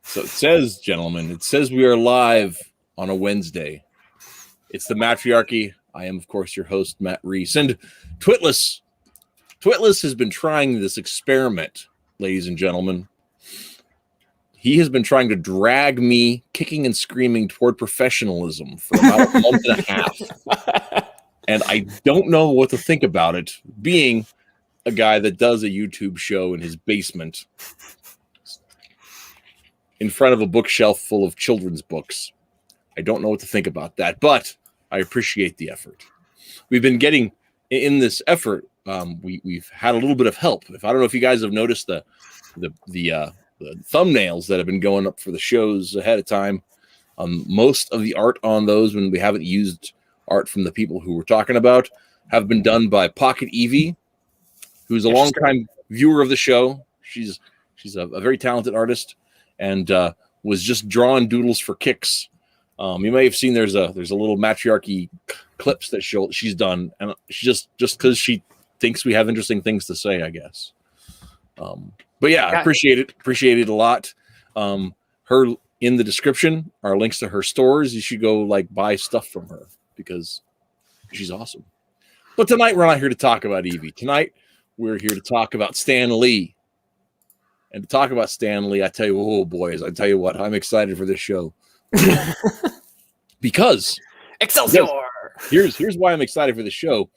So it says, gentlemen, it says we are live on a Wednesday. It's the Mattriarchy. I am, of course, your host, Matt Rhys. And Twitless. Twitless has been trying this experiment, ladies and gentlemen. He has been trying to drag me kicking and screaming toward professionalism for about a month and a half. And I don't know what to think about it, being a guy that does a YouTube show in his basement in front of a bookshelf full of children's books. I don't know what to think about that, but I appreciate the effort. We've been getting in this effort. We've had a little bit of help. I don't know if you guys have noticed the thumbnails that have been going up for the shows ahead of time. Most of the art on those, when we haven't used art from the people who we're talking about, have been done by Pocket Evie, who's a longtime viewer of the show. She's a very talented artist, and was just drawing doodles for kicks. You may have seen there's a little Mattriarchy clips that she's done, and she just because she thinks we have interesting things to say, I guess. But yeah, I appreciate it a lot. Her in the description are links to her stores. You should go buy stuff from her because she's awesome. But tonight we're not here to talk about Evie. Tonight we're here to talk about Stan Lee. And to talk about Stan Lee, I tell you, oh boys, I tell you what, I'm excited for this show. because Excelsior. Here's why I'm excited for the show.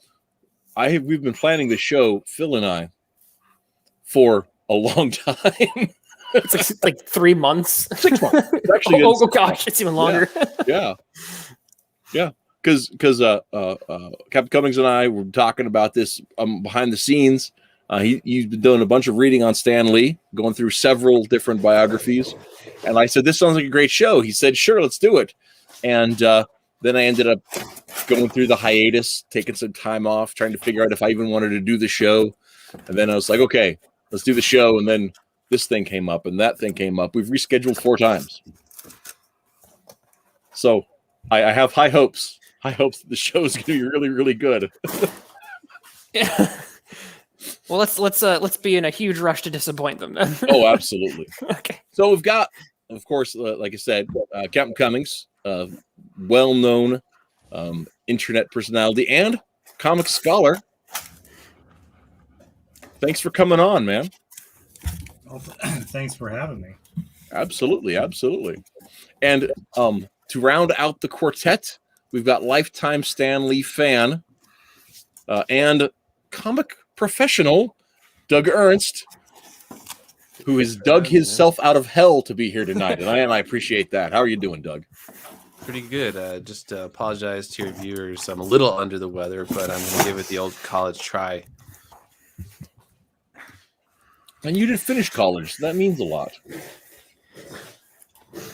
We've been planning the show, Phil and I, for a long time. It's like 3 months. 6 months. It's actually oh gosh, it's even longer. Yeah. Because Captain Cummings and I were talking about this behind the scenes. He's been doing a bunch of reading on Stan Lee, going through several different biographies. And I said, this sounds like a great show. He said, sure, let's do it. And then I ended up going through the hiatus, taking some time off, trying to figure out if I even wanted to do the show. And then I was like, okay, let's do the show. And then this thing came up and that thing came up. We've rescheduled 4 times. So I have high hopes. High hopes that the show is going to be really, really good. Yeah. Well, let's be in a huge rush to disappoint them then. Oh, absolutely. Okay. So we've got, of course, like I said, Captain Cummings, well-known internet personality and comic scholar. Thanks for coming on, man. Well, thanks for having me. Absolutely. And to round out the quartet, we've got lifetime Stan Lee fan and comic professional Doug Ernst, who has dug himself out of hell to be here tonight, and I appreciate that. How are you doing, Doug? Pretty good. Just apologize to your viewers. I'm a little under the weather, but I'm going to give it the old college try. And you did finish college. So that means a lot.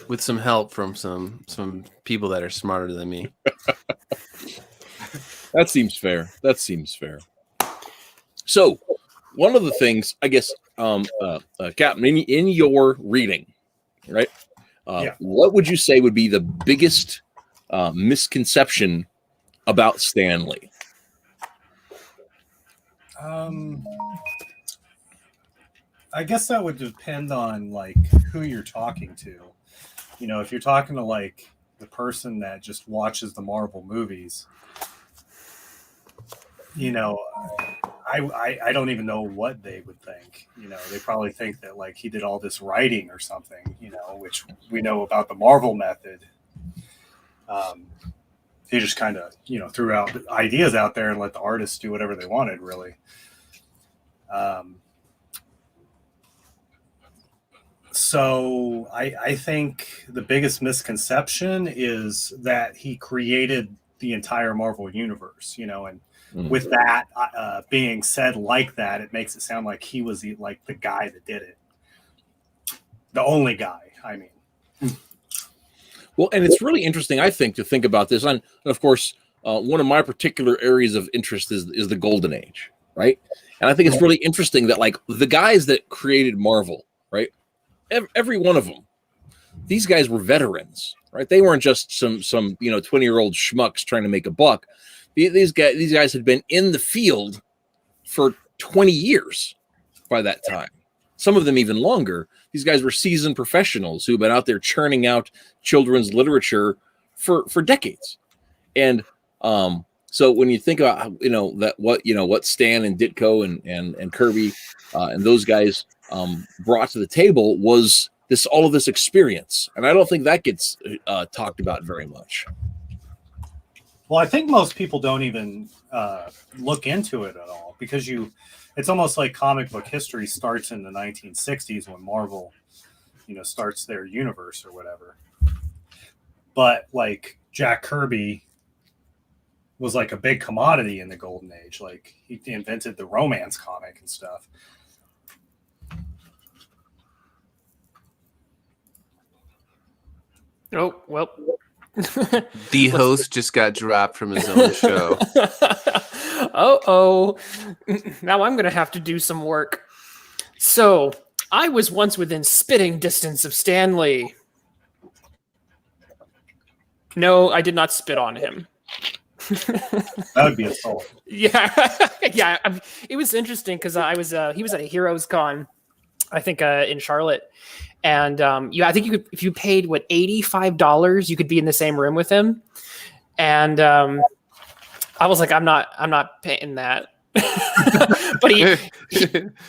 With some help from some people that are smarter than me. That seems fair. So, one of the things, I guess, Captain, in your reading, right? What would you say would be the biggest misconception about Stan Lee? I guess that would depend on who you're talking to. You know, if you're talking to the person that just watches the Marvel movies, you know, I don't even know what they would think. You know, they probably think that he did all this writing or something, you know, which we know about the Marvel method. He just kind of, threw out ideas out there and let the artists do whatever they wanted, really. So I think the biggest misconception is that he created the entire Marvel universe, and with that being said like that, it makes it sound like he was the guy that did it. The only guy, I mean. Well, and it's really interesting, I think, to think about this. And of course, one of my particular areas of interest is the Golden Age, right? And I think it's really interesting that the guys that created Marvel, right? Every one of them, these guys were veterans, right? They weren't just some 20-year-old schmucks trying to make a buck. These guys had been in the field for 20 years by that time. some of them even longer. These guys were seasoned professionals who've been out there churning out children's literature for decades. And so when you think about what Stan and Ditko and Kirby and those guys brought to the table was all of this experience, and I don't think that gets talked about very much. Well, I think most people don't even look into it at all, because it's almost like comic book history starts in the 1960s when Marvel, starts their universe or whatever. But like Jack Kirby was like a big commodity in the golden age. Like he invented the romance comic and stuff. Oh, well. The host just got dropped from his own show. Oh, now I'm going to have to do some work. So, I was once within spitting distance of Stan Lee. No, I did not spit on him. That would be assault. Yeah, yeah. It was interesting because he was at a Heroes Con, I think, in Charlotte. And I think you could, if you paid $85, you could be in the same room with him. And I was like, I'm not paying that. But he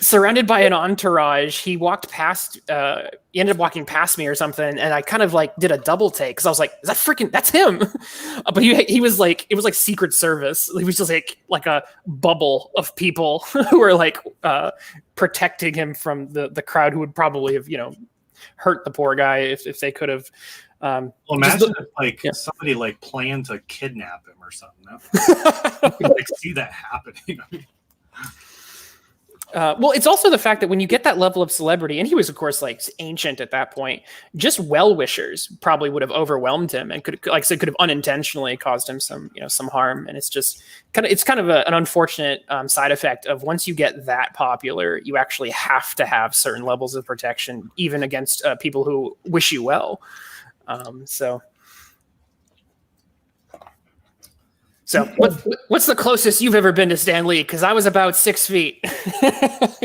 surrounded by an entourage, he walked past. He ended up walking past me or something, and I kind of like did a double take because I was like, "Is that freaking? That's him!" But he was like, it was like Secret Service. He was just like a bubble of people who were like protecting him from the crowd who would probably have hurt the poor guy if they could have. Well, imagine if somebody like planned to kidnap him or something. You could like see that happening. Well, it's also the fact that when you get that level of celebrity, and he was of course like ancient at that point, just well-wishers probably would have overwhelmed him and could have unintentionally caused him some harm. And it's just kind of an unfortunate side effect of once you get that popular, you actually have to have certain levels of protection, even against people who wish you well. So what's the closest you've ever been to Stan Lee? Because I was about 6 feet,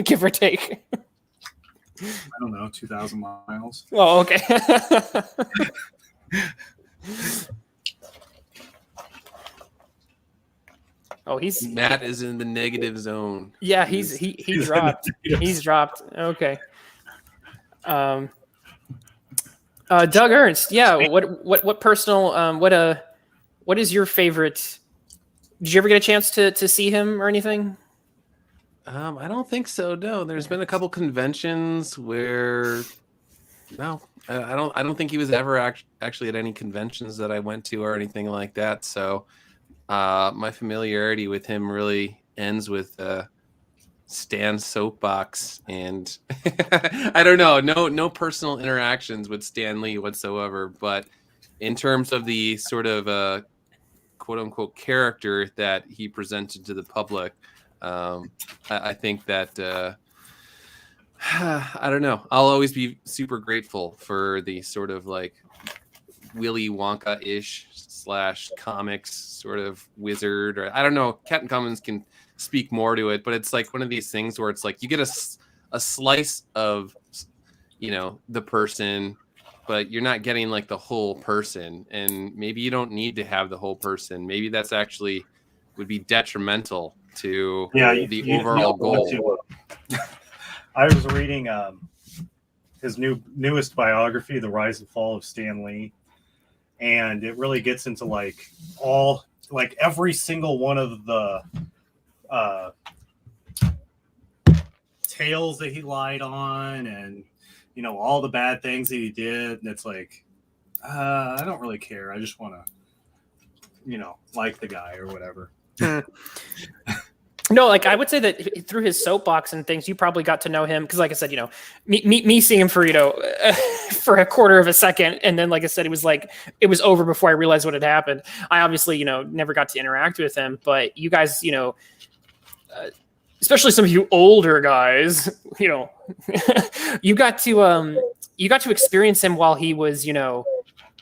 give or take. I don't know, 2,000 miles. Oh, okay. Oh, Matt is in the negative zone. Yeah, he dropped. He's dropped. Okay. Doug Ernst. Yeah. What personal? What is your favorite? Did you ever get a chance to see him or anything? I don't think so. No, there's been a couple conventions where, no, I don't think he was ever actually at any conventions that I went to or anything like that. So, my familiarity with him really ends with Stan's soapbox, and I don't know, no personal interactions with Stan Lee whatsoever. But in terms of the sort of quote unquote character that he presented to the public, I think that I don't know. I'll always be super grateful for the sort of like Willy Wonka-ish / comics sort of wizard, or I don't know. Captain Cummings can speak more to it, but it's like one of these things where it's like you get a slice of the person, but you're not getting like the whole person, and maybe you don't need to have the whole person. Maybe that's actually would be detrimental to the overall goal. I was reading his newest biography, The Rise and Fall of Stan Lee, and it really gets into like every single one of the tales that he lied on, and all the bad things that he did. And it's like, I don't really care. I just want to, like the guy or whatever. No, like I would say that through his soapbox and things, you probably got to know him because, like I said, me seeing him for for a quarter of a second, and then, like I said, it was over before I realized what had happened. I obviously, never got to interact with him, but you guys, especially some of you older guys, you got to experience him while he was,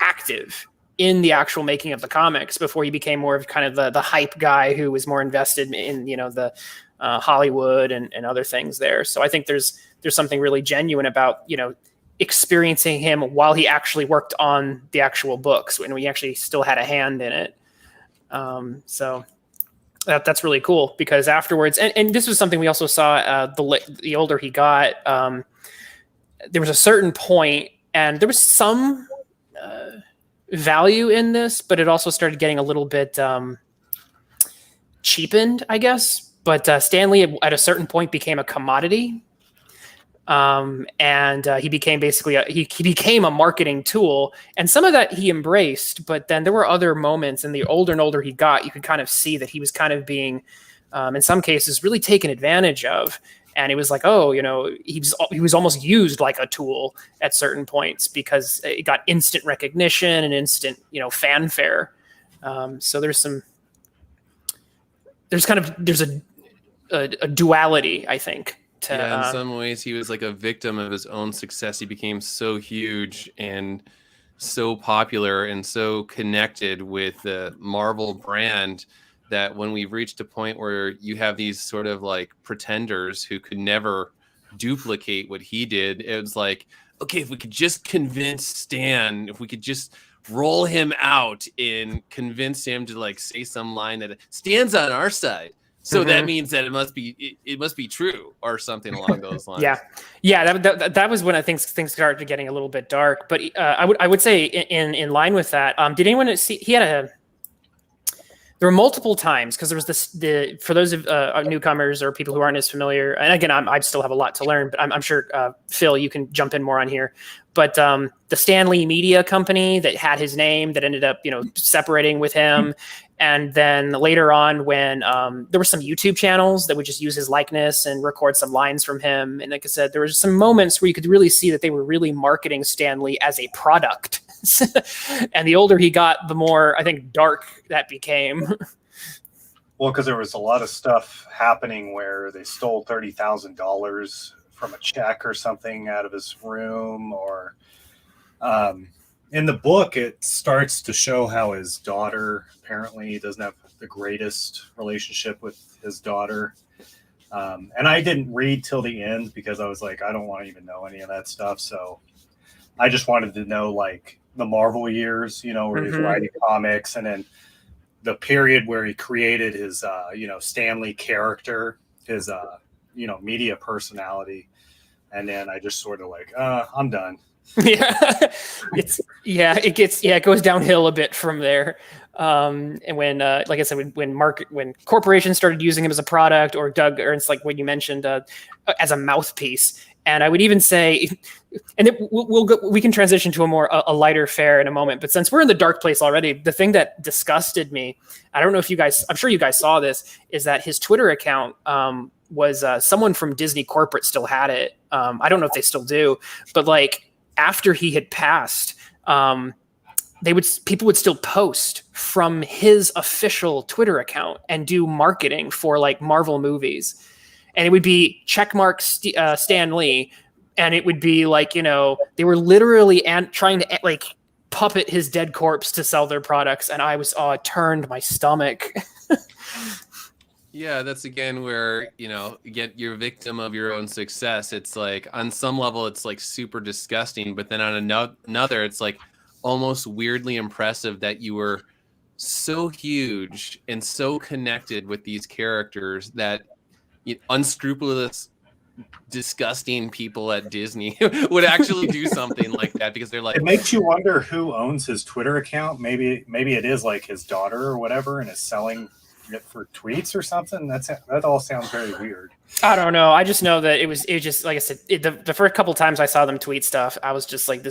active in the actual making of the comics before he became more of kind of the hype guy who was more invested in, the Hollywood and other things there. So I think there's there's something really genuine about, you know, experiencing him while he actually worked on the actual books when we actually still had a hand in it. So that's really cool, because afterwards, and this was something we also saw, the older he got, there was a certain point, and there was some value in this, but it also started getting a little bit cheapened, I guess. But Stan Lee at a certain point became a commodity. And he became basically he became a marketing tool, and some of that he embraced, but then there were other moments, and the older and older he got, you could kind of see that he was kind of being, in some cases, really taken advantage of. And it was like, oh, you know, he was almost used like a tool at certain points, because it got instant recognition and instant, you know, fanfare. So there's a duality, I think. In some ways, he was like a victim of his own success. He became so huge and so popular and so connected with the Marvel brand that when we've reached a point where you have these sort of like pretenders who could never duplicate what he did, it was like, okay, if we could just convince Stan, if we could just roll him out and convince him to like say some line that Stan's on our side. So that means that it must be true, or something along those lines. Yeah. That was when I think things started getting a little bit dark. But I would say in line with that, did anyone see? There were multiple times, because there was for those of newcomers or people who aren't as familiar. And again, I still have a lot to learn, but I'm sure Phil, you can jump in more on here. But the Stan Lee Media Company that had his name, that ended up, you know, separating with him. And then later on, when there were some YouTube channels that would just use his likeness and record some lines from him. And like I said, there were some moments where you could really see that they were really marketing Stan Lee as a product. And the older he got, the more, I think, dark that became. Well, because there was a lot of stuff happening where they stole $30,000 from a check or something out of his room, or in the book, it starts to show how his daughter apparently doesn't have the greatest relationship with his daughter. And I didn't read till the end, because I was like, I don't want to even know any of that stuff. So I just wanted to know like the Marvel years, you know, where he's writing comics, and then the period where he created his, you know, Stan Lee character, his, you know, media personality. And then I just sort of like, I'm done. It goes downhill a bit from there. And when, like I said, when corporations started using him as a product, or Doug Ernst, like what you mentioned, as a mouthpiece. And I would even say, and we can transition to a lighter fare in a moment. But since we're in the dark place already, the thing that disgusted me, I don't know if you guys, I'm sure you guys saw this, is that his Twitter account was someone from Disney corporate still had it. I don't know if they still do, but like after he had passed, people would still post from his official Twitter account and do marketing for like Marvel movies. And it would be checkmark Stan Lee. And it would be like, you know, they were literally trying to like puppet his dead corpse to sell their products. And it turned my stomach. Yeah, that's again where, you know, you're a victim of your own success. It's like on some level, it's like super disgusting. But then on another, it's like almost weirdly impressive that you were so huge and so connected with these characters that unscrupulous, disgusting people at Disney would actually do something like that, because they're like, it makes you wonder who owns his Twitter account. Maybe it is like his daughter or whatever, and is selling it for tweets or something. That all sounds very weird. I don't know. I just know that it just like I said, the first couple times I saw them tweet stuff, I was just like,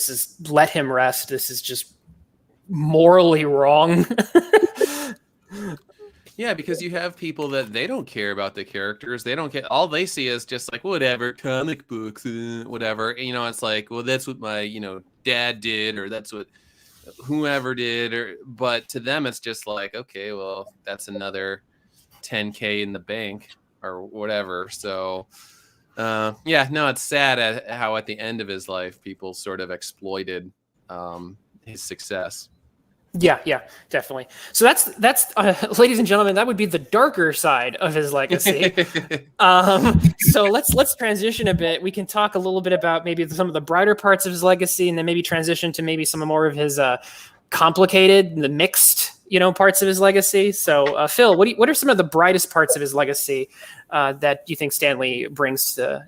let him rest. This is just morally wrong. Yeah, because you have people that they don't care about the characters. They don't care. All they see is just like, whatever, comic books, whatever. And, you know, it's like, well, that's what my, you know, dad did, or that's what whoever did. But to them, it's just like, okay, well, that's another 10K in the bank or whatever. So, it's sad at how at the end of his life, people sort of exploited his success. Yeah, definitely. So that's ladies and gentlemen, that would be the darker side of his legacy. So let's transition a bit. We can talk a little bit about maybe some of the brighter parts of his legacy, and then maybe transition to maybe some more of his complicated, the mixed, parts of his legacy. So, Phil, what are some of the brightest parts of his legacy that you think Stan Lee brings to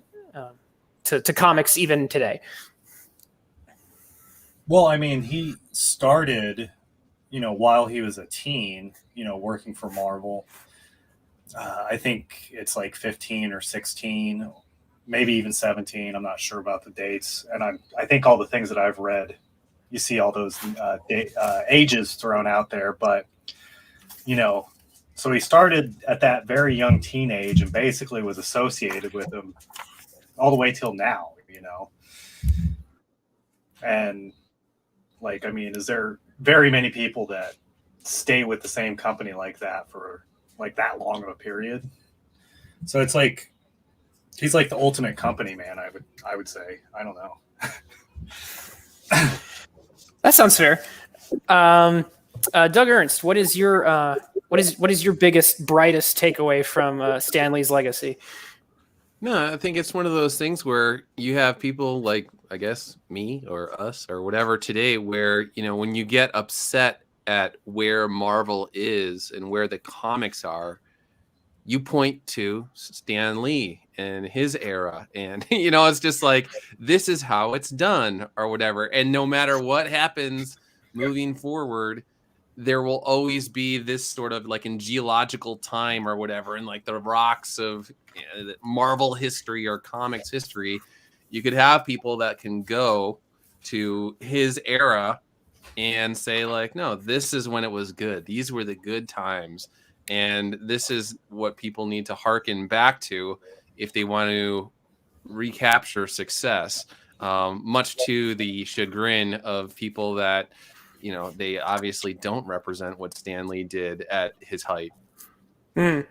comics even today? Well, I mean, he started, while he was a teen, working for Marvel. I think it's like 15 or 16, maybe even 17. I'm not sure about the dates. And I think all the things that I've read, you see all those ages thrown out there. But, so he started at that very young teenage and basically was associated with him all the way till now, And, like, I mean, is there very many people that stay with the same company like that for like that long of a period? So it's like he's like the ultimate company man. I would say. I don't know. That sounds fair. Doug Ernst, what is your biggest, brightest takeaway from Stan Lee's legacy? No, I think it's one of those things where you have people like, I guess, me or us or whatever today, where, when you get upset at where Marvel is and where the comics are, you point to Stan Lee and his era. And, it's just like, this is how it's done or whatever. And no matter what happens moving forward, there will always be this sort of like in geological time or whatever, and like the rocks of Marvel history or comics history, you could have people that can go to his era and say like, no, this is when it was good. These were the good times. And this is what people need to hearken back to if they want to recapture success, much to the chagrin of people that, they obviously don't represent what Stan Lee did at his height. Well,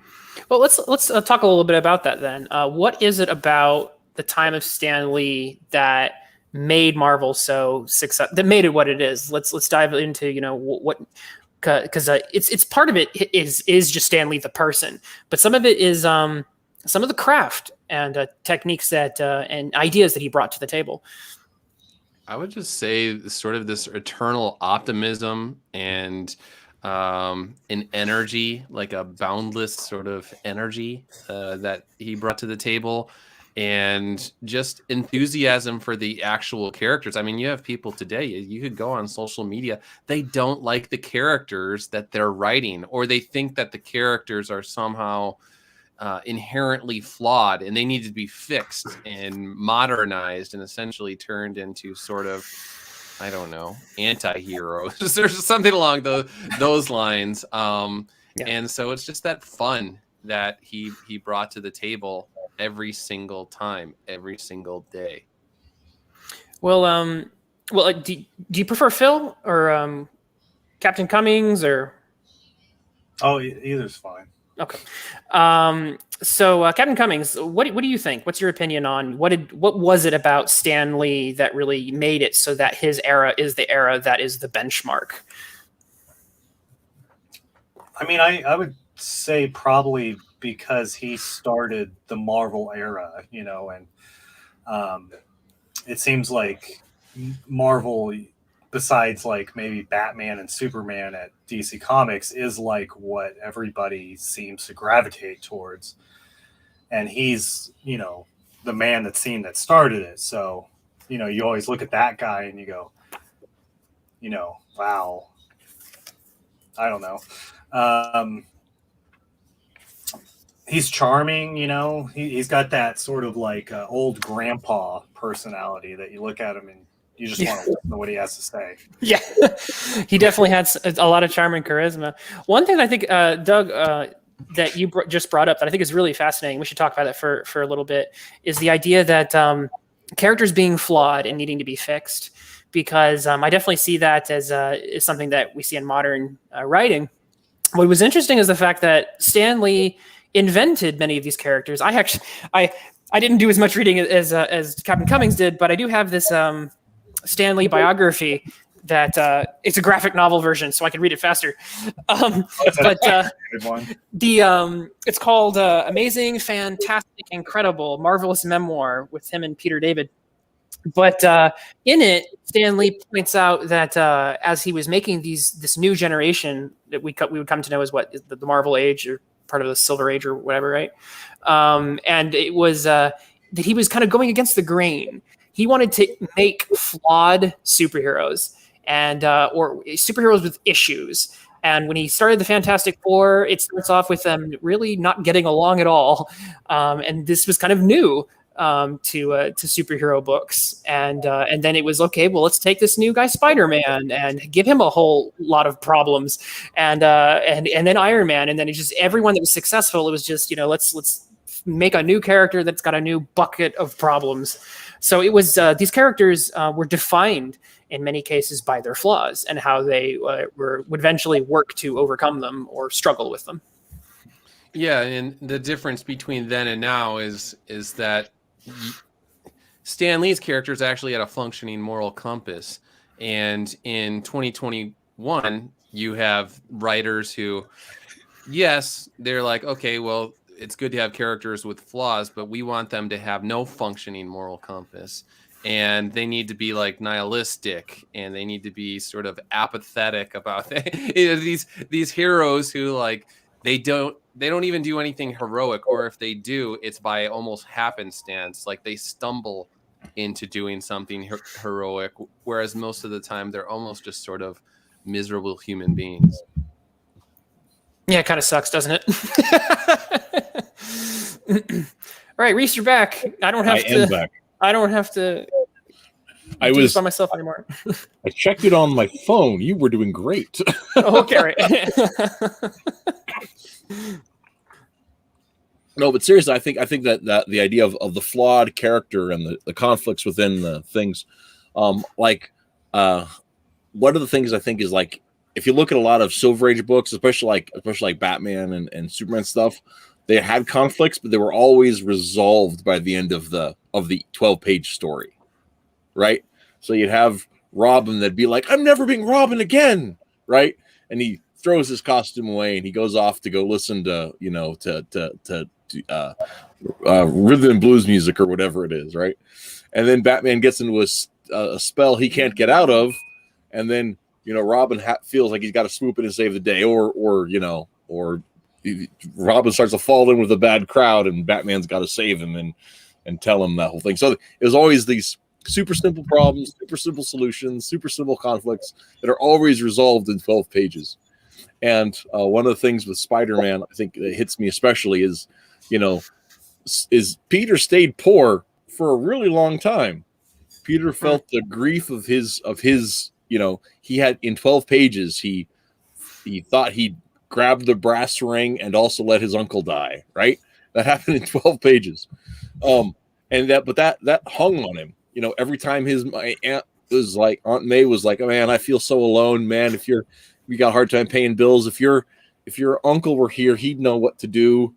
let's talk a little bit about that then. What is it about the time of Stan Lee that made Marvel so successful, that made it what it is? Let's dive into what, because it's part of it is just Stan Lee the person, but some of it is some of the craft and techniques that and ideas that he brought to the table. I would just say sort of this eternal optimism and an energy, like a boundless sort of energy that he brought to the table, and just enthusiasm for the actual characters. I mean, you have people today, you could go on social media, they don't like the characters that they're writing, or they think that the characters are somehow inherently flawed and they need to be fixed and modernized and essentially turned into sort of, I don't know, anti-heroes. There's something along those lines. And so it's just that fun that he brought to the table every single time, every single day. Well, do you prefer Phil or Captain Cummings or? Oh, either's fine. Okay. So Captain Cummings, what do you think? What's your opinion on what was it about Stan Lee that really made it so that his era is the era that is the benchmark? I mean, I would say probably because he started the Marvel era, and it seems like Marvel, besides like maybe Batman and Superman at DC Comics, is like what everybody seems to gravitate towards. And he's, the man that started it. So, you always look at that guy and you go, wow, I don't know. He's charming, he's got that sort of like old grandpa personality that you look at him and you just want to listen to what he has to say. Yeah, he definitely had a lot of charm and charisma. One thing I think, Doug, that you just brought up that I think is really fascinating, we should talk about that for a little bit, is the idea that characters being flawed and needing to be fixed. Because I definitely see that as something that we see in modern writing. What was interesting is the fact that Stan Lee invented many of these characters. I didn't do as much reading as Captain Cummings did, but I do have this Stan Lee biography that it's a graphic novel version, so I could read it faster. But Good one. it's called Amazing, Fantastic, Incredible, Marvelous Memoir with him and Peter David. But in it, Stan Lee points out that as he was making this new generation that we would come to know as what is the Marvel Age, or part of the Silver Age or whatever, right? And it was that he was kind of going against the grain. He wanted to make flawed superheroes and or superheroes with issues. And when he started the Fantastic Four, it starts off with them really not getting along at all. And this was kind of new to superhero books, and then it was okay. Well, let's take this new guy, Spider-Man, and give him a whole lot of problems, and then Iron Man, and then it's just everyone that was successful. It was just let's make a new character that's got a new bucket of problems. So it was these characters were defined in many cases by their flaws and how they would eventually work to overcome them or struggle with them. Yeah, and the difference between then and now is that Stan Lee's characters actually had a functioning moral compass, and in 2021 you have writers who, yes, they're like, okay, well, it's good to have characters with flaws, but we want them to have no functioning moral compass, and they need to be like nihilistic, and they need to be sort of apathetic about these heroes who like they don't even do anything heroic, or if they do, it's by almost happenstance. Like they stumble into doing something heroic, whereas most of the time they're almost just sort of miserable human beings. Yeah, it kind of sucks, doesn't it? All right, Rhys, you're back. I don't have to I do was this by myself anymore. I checked it on my phone. You were doing great. Okay, right. No, but seriously, I think that the idea of the flawed character and the conflicts within the things, one of the things I think is like, if you look at a lot of Silver Age books, especially like Batman and Superman stuff, they had conflicts, but they were always resolved by the end of the 12-page story, right? So you'd have Robin that'd be like, "I'm never being Robin again," right? And he throws his costume away and he goes off to go listen to rhythm and blues music or whatever it is, right? And then Batman gets into a spell he can't get out of, and then Robin feels like he's got to swoop in and save the day, or Robin starts to fall in with a bad crowd, and Batman's got to save him and tell him that whole thing. So it was always these super simple problems, super simple solutions, super simple conflicts that are always resolved in 12 pages. And one of the things with Spider-Man, I think that hits me especially is Peter stayed poor for a really long time. Peter felt the grief of his he had in 12 pages, he thought he'd grabbed the brass ring and also let his uncle die, right? That happened in 12 pages. But that hung on him. Every time my aunt was like, Aunt May was like, "Oh man, I feel so alone, man. If we got a hard time paying bills, if your uncle were here, he'd know what to do."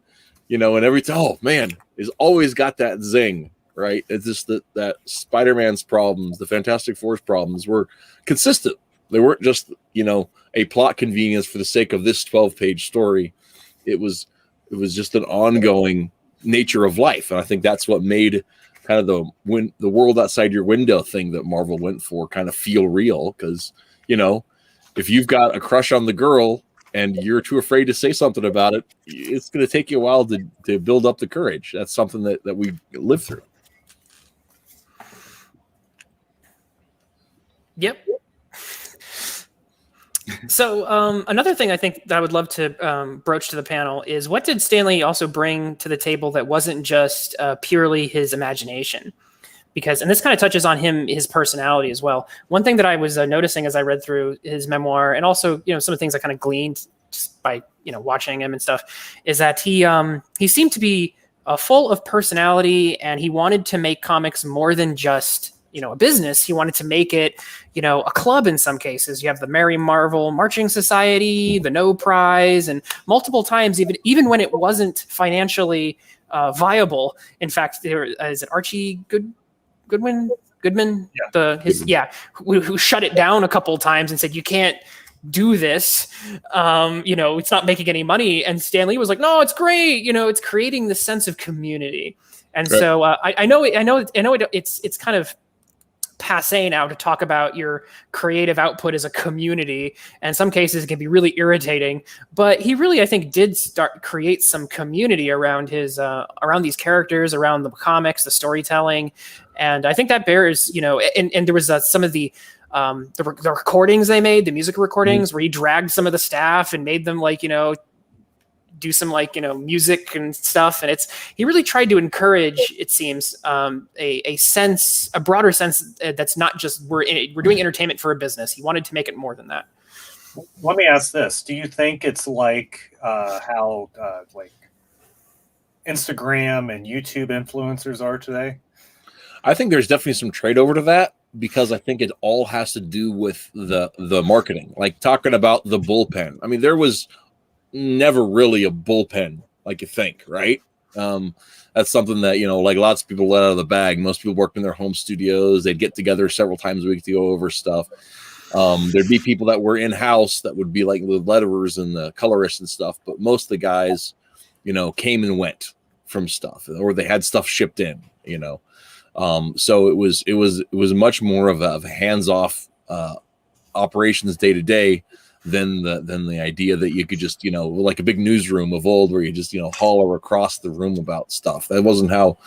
And every time, oh man, he's always got that zing, right? It's just that Spider-Man's problems, the Fantastic Four's problems were consistent. They weren't just, a plot convenience for the sake of this 12-page story. It was just an ongoing nature of life. And I think that's what made kind of the world outside your window thing that Marvel went for kind of feel real. Because, if you've got a crush on the girl and you're too afraid to say something about it, it's going to take you a while to build up the courage. That's something that we live through. Yep. So another thing I think that I would love to broach to the panel is, what did Stan Lee also bring to the table that wasn't just purely his imagination? Because, and this kind of touches on his personality as well. One thing that I was noticing as I read through his memoir, and also some of the things I kind of gleaned just by watching him and stuff, is that he seemed to be full of personality, and he wanted to make comics more than just a business. He wanted to make it, a club in some cases. You have the Merry Marvel Marching Society, the No Prize, and multiple times, even when it wasn't financially viable. In fact, is it Archie Goodwin Goodman, who shut it down a couple of times and said, you can't do this. It's not making any money. And Stan Lee was like, no, it's great. It's creating this sense of community. And right. So I know it's kind of passe now to talk about your creative output as a community. And in some cases it can be really irritating, but he really, I think, did create some community around his, around these characters, around the comics, the storytelling. And I think that bears, and there was some of the recordings they made, the music recordings, where he dragged some of the staff and made them do some music and stuff. And he really tried to encourage, it seems, a broader sense that's not just we're doing entertainment for a business. He wanted to make it more than that. Let me ask this: do you think it's like how like Instagram and YouTube influencers are today? I think there's definitely some trade over to that, because I think it all has to do with the marketing. Like talking about the bullpen. I mean, there was never really a bullpen like you think, right? That's something that, like lots of people let out of the bag. Most people worked in their home studios. They'd get together several times a week to go over stuff. There'd be people that were in-house that would be like the letterers and the colorists and stuff. But most of the guys, came and went from stuff, or they had stuff shipped in, So it was much more of a hands-off operations day to day than the idea that you could just, like a big newsroom of old where you just, holler across the room about stuff. That wasn't how,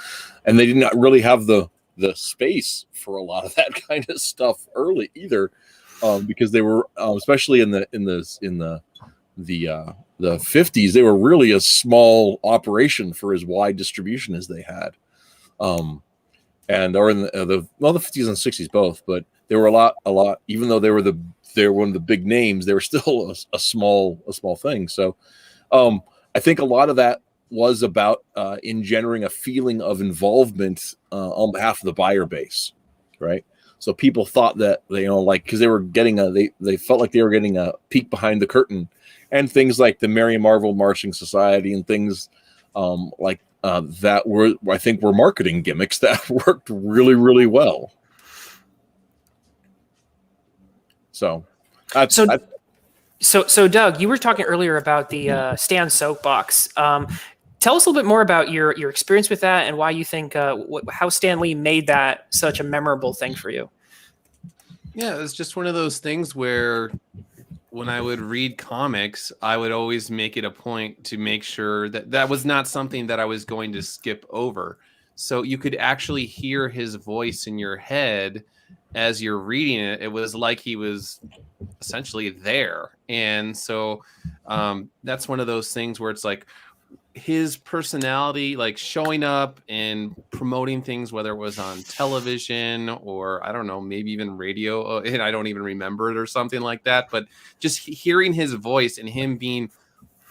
and they did not really have the space for a lot of that kind of stuff early either, because they were, especially in the 50s, they were really a small operation for as wide distribution as they had. Or in the 50s and 60s both, but they were a lot, even though they were one of the big names, they were still a small thing. So I think a lot of that was about engendering a feeling of involvement on behalf of the buyer base, right? So people thought that because they were getting they felt like they were getting a peek behind the curtain, and things like the Mary Marvel Marching Society and things like that were marketing gimmicks that worked really, really well. So Doug, you were talking earlier about the Stan soapbox. Tell us a little bit more about your experience with that and why you think how Stan Lee made that such a memorable thing for you. Yeah, it's just one of those things where when I would read comics, I would always make it a point to make sure that was not something that I was going to skip over. So you could actually hear his voice in your head as you're reading it. It was like he was essentially there. And so that's one of those things where it's like his personality, like showing up and promoting things, whether it was on television or I don't know, maybe even radio, and I don't even remember it or something like that. But just hearing his voice and him being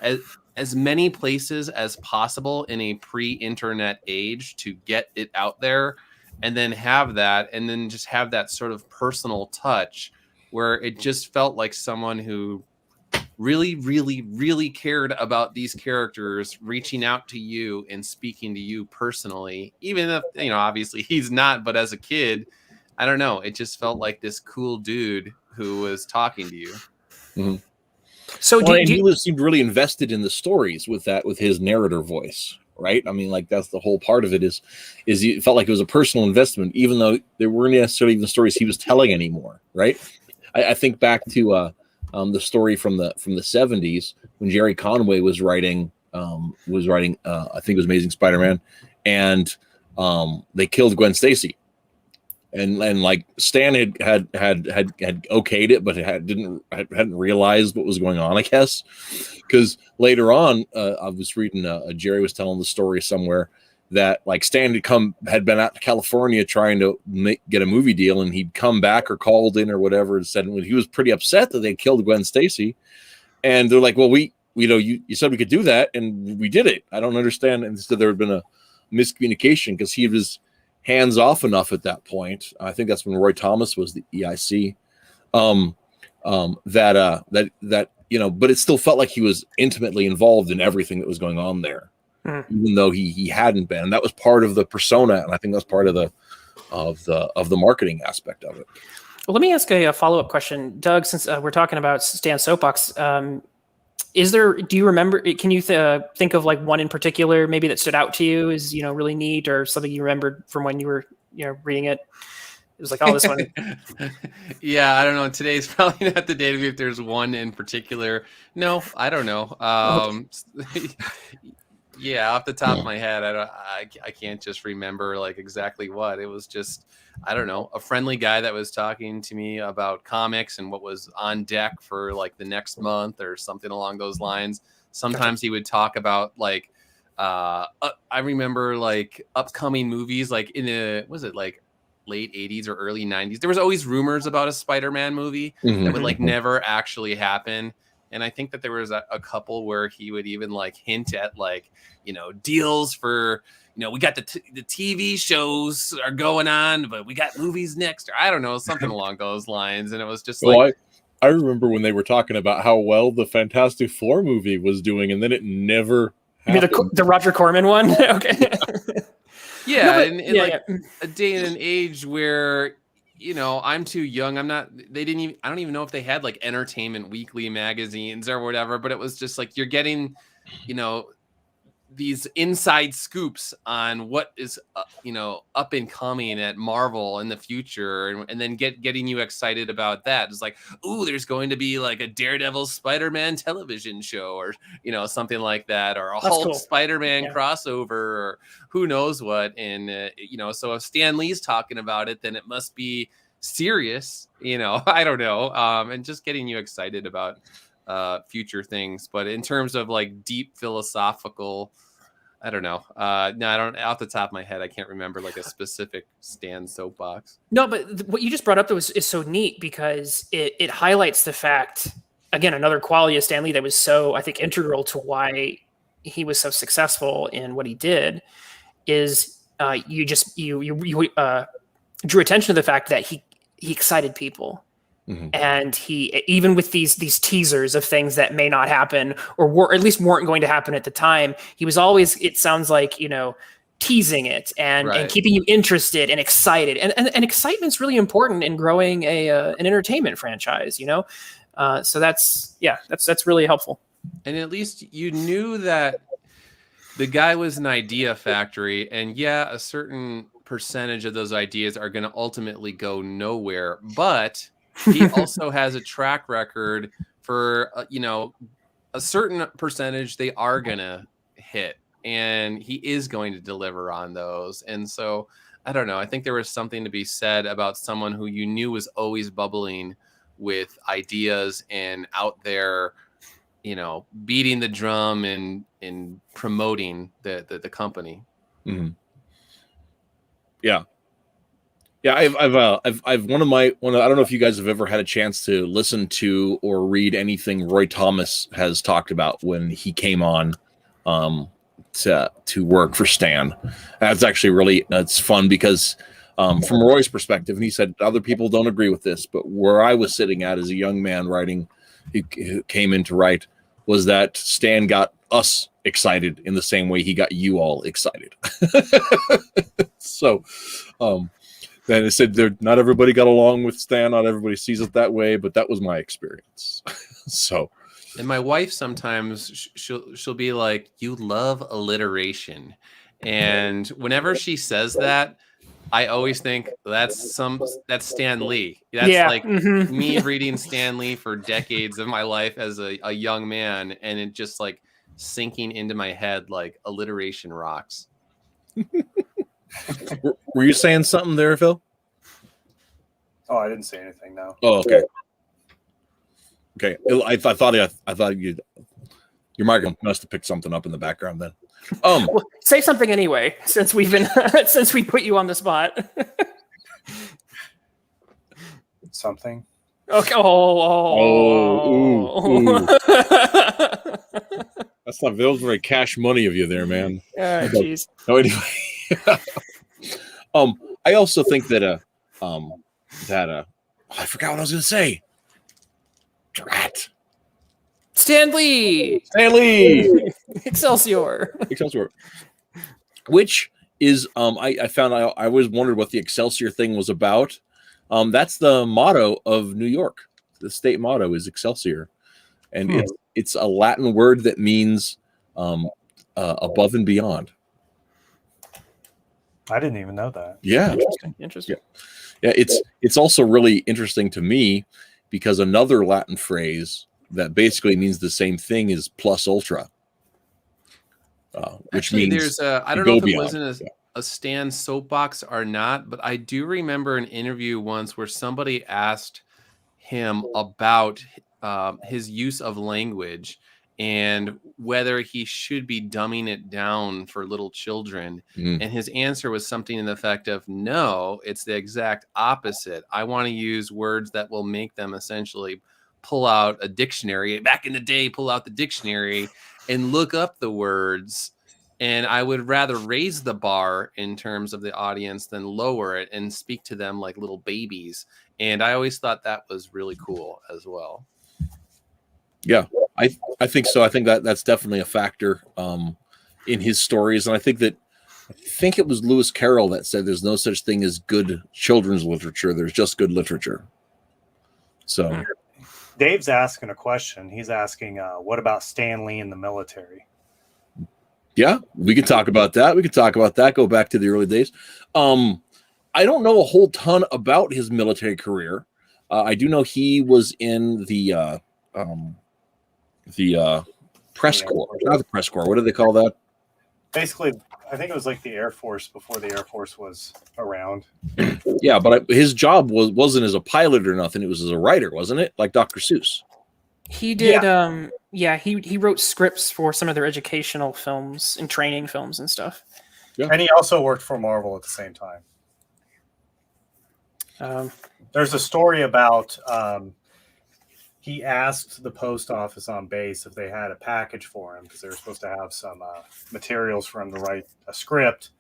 as many places as possible in a pre-internet age to get it out there, and then have that, and then just have that sort of personal touch where it just felt like someone who really, really, really cared about these characters, reaching out to you and speaking to you personally, even if, obviously he's not, but as a kid, I don't know. It just felt like this cool dude who was talking to you. Mm-hmm. So he seemed really invested in the stories with his narrator voice, right? I mean, like that's the whole part of it is it felt like it was a personal investment, even though there weren't necessarily even the stories he was telling anymore, right? I think back to the story from the 70s when Jerry Conway was writing I think it was Amazing Spider-Man, and they killed Gwen Stacy, and like Stan had okayed it, but hadn't realized what was going on, I guess, because later on I was reading Jerry was telling the story somewhere that like Stan had been out to California trying to get a movie deal, and he'd come back or called in or whatever and said he was pretty upset that they killed Gwen Stacy, and they're like, well, you said we could do that and we did it. I don't understand. And so there had been a miscommunication because he was hands off enough at that point. I think that's when Roy Thomas was the EIC. But it still felt like he was intimately involved in everything that was going on there. Even though he hadn't been. And that was part of the persona, and I think that's part of of the marketing aspect of it. Well, let me ask a follow-up question, Doug. Since we're talking about Stan's soapbox, do you remember? Can you think of like one in particular, maybe that stood out to you as really neat, or something you remembered from when you were reading it? It was like, oh, this one. Yeah, I don't know. Today's probably not the day to be if there's one in particular. No, I don't know. Yeah, off the top of my head, I can't just remember like exactly what. It was just, I don't know, a friendly guy that was talking to me about comics and what was on deck for like the next month or something along those lines. Sometimes he would talk about like, I remember like upcoming movies, like was it like late 80s or early 90s? There was always rumors about a Spider-Man movie that would like never actually happen. And I think that there was a couple where he would even like hint at like, deals for, we got the TV shows are going on, but we got movies next, or I don't know, something along those lines. And it was just I remember when they were talking about how well the Fantastic Four movie was doing, and then it never happened. You mean the Roger Corman one? Okay. Yeah, in a day and an age where I'm too young. I don't even know if they had like Entertainment Weekly magazines or whatever, but it was just like you're getting, these inside scoops on what is, up and coming at Marvel in the future. And then getting you excited about that. It's like, ooh, there's going to be like a Daredevil Spider-Man television show or, something like that, or a Hulk Spider-Man crossover, or who knows what. And, so if Stan Lee's talking about it, then it must be serious, I don't know. And just getting you excited about future things. But in terms of like deep philosophical, I don't know. No, I don't. Off the top of my head, I can't remember like a specific Stan soapbox. No, but what you just brought up is so neat, because it highlights the fact, again, another quality of Stan Lee that was so, I think, integral to why he was so successful in what he did, is you drew attention to the fact that he excited people. Mm-hmm. And he, even with these teasers of things that may not happen, or at least weren't going to happen at the time, he was always, it sounds like, teasing it and keeping you interested and excited. And excitement's really important in growing an entertainment franchise, So that's really helpful. And at least you knew that the guy was an idea factory, and a certain percentage of those ideas are going to ultimately go nowhere, but he also has a track record for, a certain percentage they are going to hit, and he is going to deliver on those. And so, I don't know. I think there was something to be said about someone who you knew was always bubbling with ideas and out there, beating the drum and promoting the company. Mm-hmm. Yeah. Yeah, I've one of I don't know if you guys have ever had a chance to listen to or read anything Roy Thomas has talked about when he came on to work for Stan. That's actually it's fun, because from Roy's perspective, and he said other people don't agree with this, but where I was sitting at as a young man writing, who came in to write, was that Stan got us excited in the same way he got you all excited. So then it said not everybody got along with Stan, not everybody sees it that way, but that was my experience. So, and my wife sometimes she'll be like, "You love alliteration," and whenever she says that, I always think that's Stan Lee. That's me reading Stan Lee for decades of my life as a young man, and it just like sinking into my head like alliteration rocks. Were you saying something there, Phil? Oh, I didn't say anything. No. Oh, okay. Okay, I thought your microphone must have picked something up in the background then. Well, say something anyway, since we put you on the spot. Something. Okay. Ooh. That's not very cash money of you there, man. Jeez. No, anyway. I also think that I forgot what I was going to say. Drat. Stan Lee. Excelsior. Excelsior. Which is I found I always wondered what the Excelsior thing was about. That's the motto of New York. The state motto is Excelsior, and it's a Latin word that means above and beyond. I didn't even know that. Yeah, Interesting. Yeah. It's also really interesting to me because another Latin phrase that basically means the same thing is plus ultra, which Actually, means there's I don't know if it was in a Stan soapbox or not, but I do remember an interview once where somebody asked him about his use of language and whether he should be dumbing it down for little children. And his answer was something in the effect of, no, it's the exact opposite. I want to use words that will make them essentially pull out a dictionary. Back in the day, pull out the dictionary and look up the words. And I would rather raise the bar in terms of the audience than lower it and speak to them like little babies. And I always thought that was really cool as well. Yeah, I think so. I think that's definitely a factor in his stories. And I think it was Lewis Carroll that said there's no such thing as good children's literature. There's just good literature. So Dave's asking a question. He's asking, what about Stan Lee in the military? Yeah, we could talk about that. Go back to the early days. I don't know a whole ton about his military career. I do know he was in the press corps, not the press corps. What do they call that? Basically, I think it was like the Air Force before the Air Force was around. Yeah, but his job wasn't as a pilot or nothing. It was as a writer, wasn't it? Like Dr. Seuss. He did. He wrote scripts for some of their educational films and training films and stuff. Yeah. And he also worked for Marvel at the same time. There's a story about he asked the post office on base if they had a package for him because they were supposed to have some materials for him to write a script.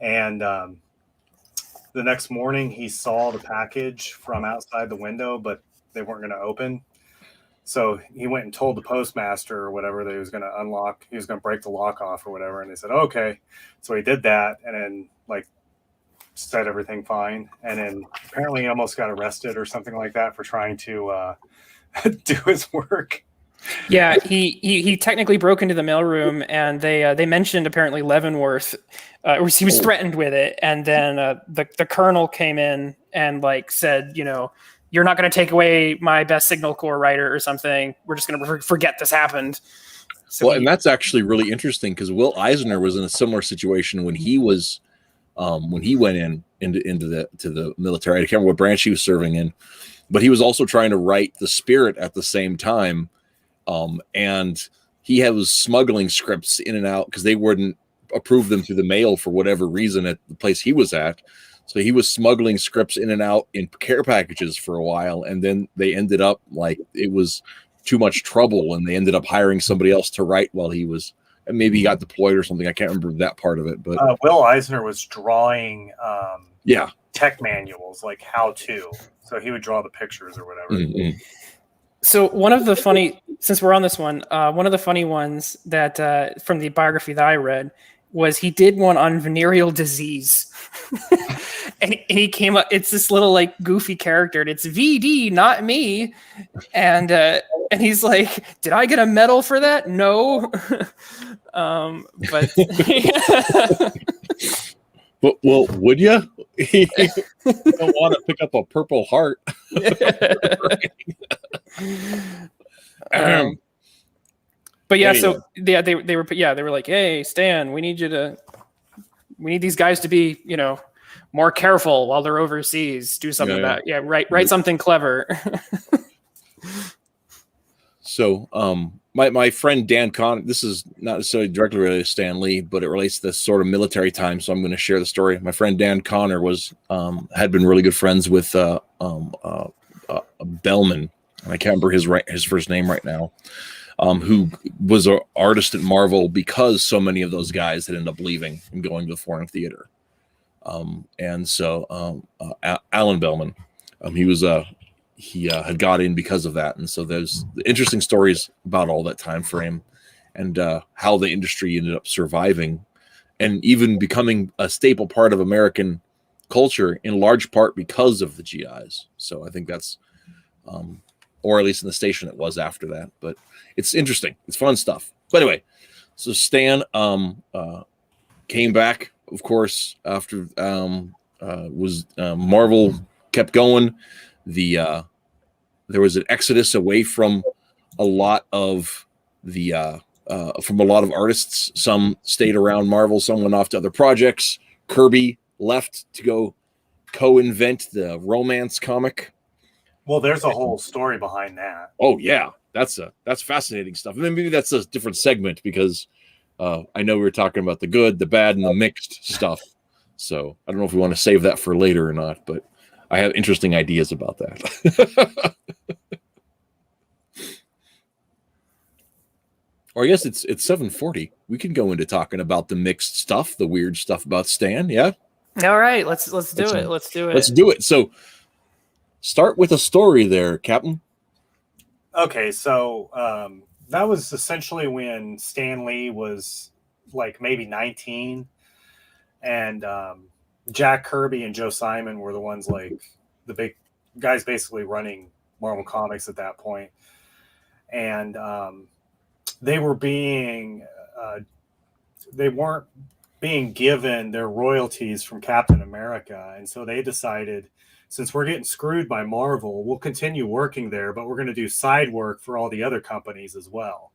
And the next morning he saw the package from outside the window, but they weren't going to open. So he went and told the postmaster or whatever that he was going to unlock. He was going to break the lock off or whatever. And they said, okay. So he did that and then said everything fine. And then apparently he almost got arrested or something like that for trying to do his work. Yeah, he technically broke into the mailroom and they mentioned apparently Leavenworth. He was threatened with it. And then the colonel came in and said, you're not going to take away my best Signal Corps writer or something. We're just going to forget this happened. So and that's actually really interesting because Will Eisner was in a similar situation when he was when he went into the military. I can't remember what branch he was serving in, but he was also trying to write The Spirit at the same time, and he was smuggling scripts in and out because they wouldn't approve them through the mail for whatever reason at the place he was at. So he was smuggling scripts in and out in care packages for a while, and then they ended up it was too much trouble, and they ended up hiring somebody else to write while he was. And maybe he got deployed or something. I can't remember that part of it. But Will Eisner was drawing tech manuals, like how to. So he would draw the pictures or whatever. Mm-hmm. So since we're on this one of the funny ones that from the biography that I read was he did one on venereal disease. and he came up, it's this little goofy character and it's VD, not me. And he's like, did I get a medal for that? No. But well, would you? You don't want to pick up a Purple Heart. But yeah, so they were like, hey, Stan, we need these guys to be, more careful while they're overseas. Do something write something clever. So my friend Dan Conner, this is not necessarily directly related to Stan Lee, but it relates to this sort of military time. So I'm going to share the story. My friend Dan Conner had been really good friends with Bellman, and I can't remember his first name right now. Who was an artist at Marvel because so many of those guys had ended up leaving and going to the foreign theater. And so Alan Bellman, he had got in because of that. And so there's interesting stories about all that time frame and how the industry ended up surviving and even becoming a staple part of American culture in large part because of the GIs. So I think that's, or at least in the station it was after that. But it's interesting. It's fun stuff. But anyway, so Stan came back, of course, after Marvel kept going. There was an exodus away from a lot of artists. Some stayed around Marvel, some went off to other projects. Kirby left to go co-invent the romance comic. Well, there's a whole story behind that. Oh yeah, that's fascinating stuff. And then maybe that's a different segment because I know we were talking about the good, the bad, and the mixed stuff. So I don't know if we want to save that for later or not, but I have interesting ideas about that. Or I guess it's 7:40. We can go into talking about the mixed stuff, the weird stuff about Stan. Yeah. All right, let's do it. Let's do it. Let's do it. So start with a story there, Captain. Okay, so that was essentially when Stan Lee was like maybe 19, and Jack Kirby and Joe Simon were the ones like the big guys basically running Marvel Comics at that point. And they weren't being given their royalties from Captain America. And so they decided, since we're getting screwed by Marvel, we'll continue working there, but we're going to do side work for all the other companies as well.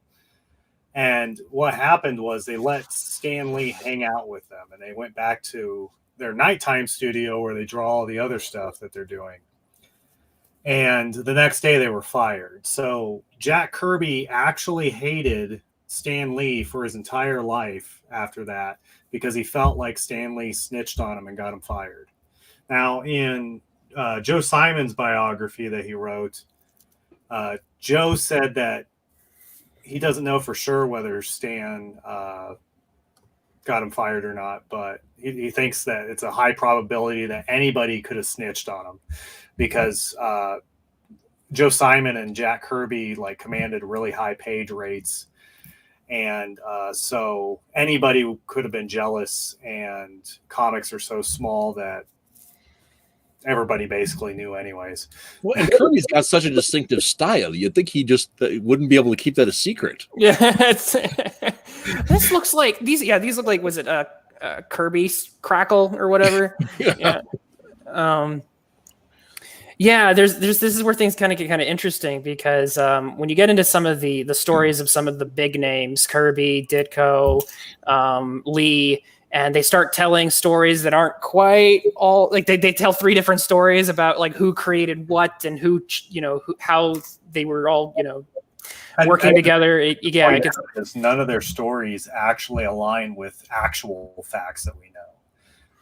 And what happened was they let Stan Lee hang out with them, and they went back to their nighttime studio where they draw all the other stuff that they're doing. And the next day they were fired. So Jack Kirby actually hated Stan Lee for his entire life after that because he felt like Stan Lee snitched on him and got him fired. Now, in Joe Simon's biography that he wrote, Joe said that he doesn't know for sure whether Stan got him fired or not, but he thinks that it's a high probability that anybody could have snitched on him because Joe Simon and Jack Kirby like commanded really high page rates. And so anybody could have been jealous, and comics are so small that everybody basically knew anyways. Well, and Kirby's got such a distinctive style. You'd think he just wouldn't be able to keep that a secret. Yeah. This looks like these look like, was it Kirby's Crackle or whatever? Yeah. Yeah, this is where things kind of get kind of interesting because when you get into some of the stories of some of the big names, Kirby, Ditko, Lee, and they start telling stories that aren't quite all like they tell three different stories about like who created what and who how they were all working together. Because none of their stories actually align with actual facts that we know.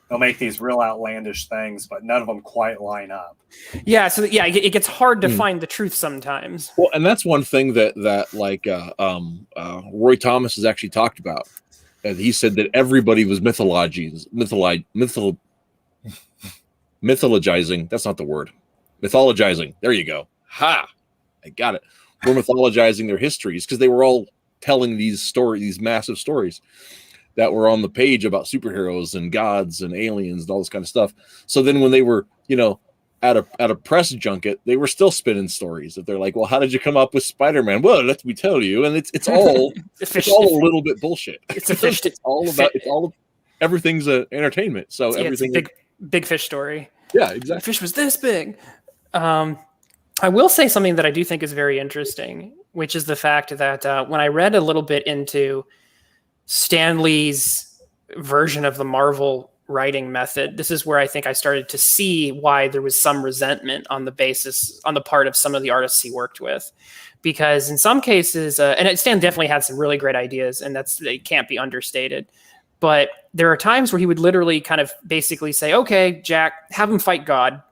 They'll make these real outlandish things, but none of them quite line up. Yeah, so it gets hard to find the truth sometimes. Well, and that's one thing that Roy Thomas has actually talked about. And he said that everybody was mythologizing. That's not the word. Mythologizing. There you go. Ha! I got it. We're mythologizing their histories because they were all telling these stories, these massive stories that were on the page about superheroes and gods and aliens and all this kind of stuff. So then when they were, at a press junket, they were still spinning stories that they're like, well, how did you come up with Spider-Man? Well, let me tell you. And it's all a little bit bullshit. Everything's entertainment. So everything big fish story. Yeah, exactly. The fish was this big. I will say something that I do think is very interesting, which is the fact that when I read a little bit into Stan Lee's version of the Marvel writing method, this is where I think I started to see why there was some resentment on the part of some of the artists he worked with, because in some cases, and Stan definitely had some really great ideas, and they can't be understated. But there are times where he would literally kind of basically say, "Okay, Jack, have him fight God,"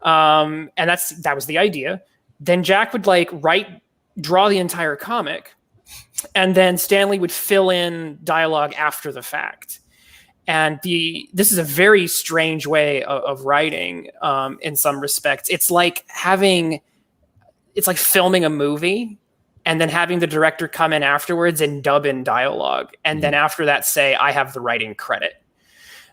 and that was the idea. Then Jack would draw the entire comic, and then Stan Lee would fill in dialogue after the fact. And this is a very strange way of writing in some respects. It's like filming a movie and then having the director come in afterwards and dub in dialogue, and then after that say, I have the writing credit.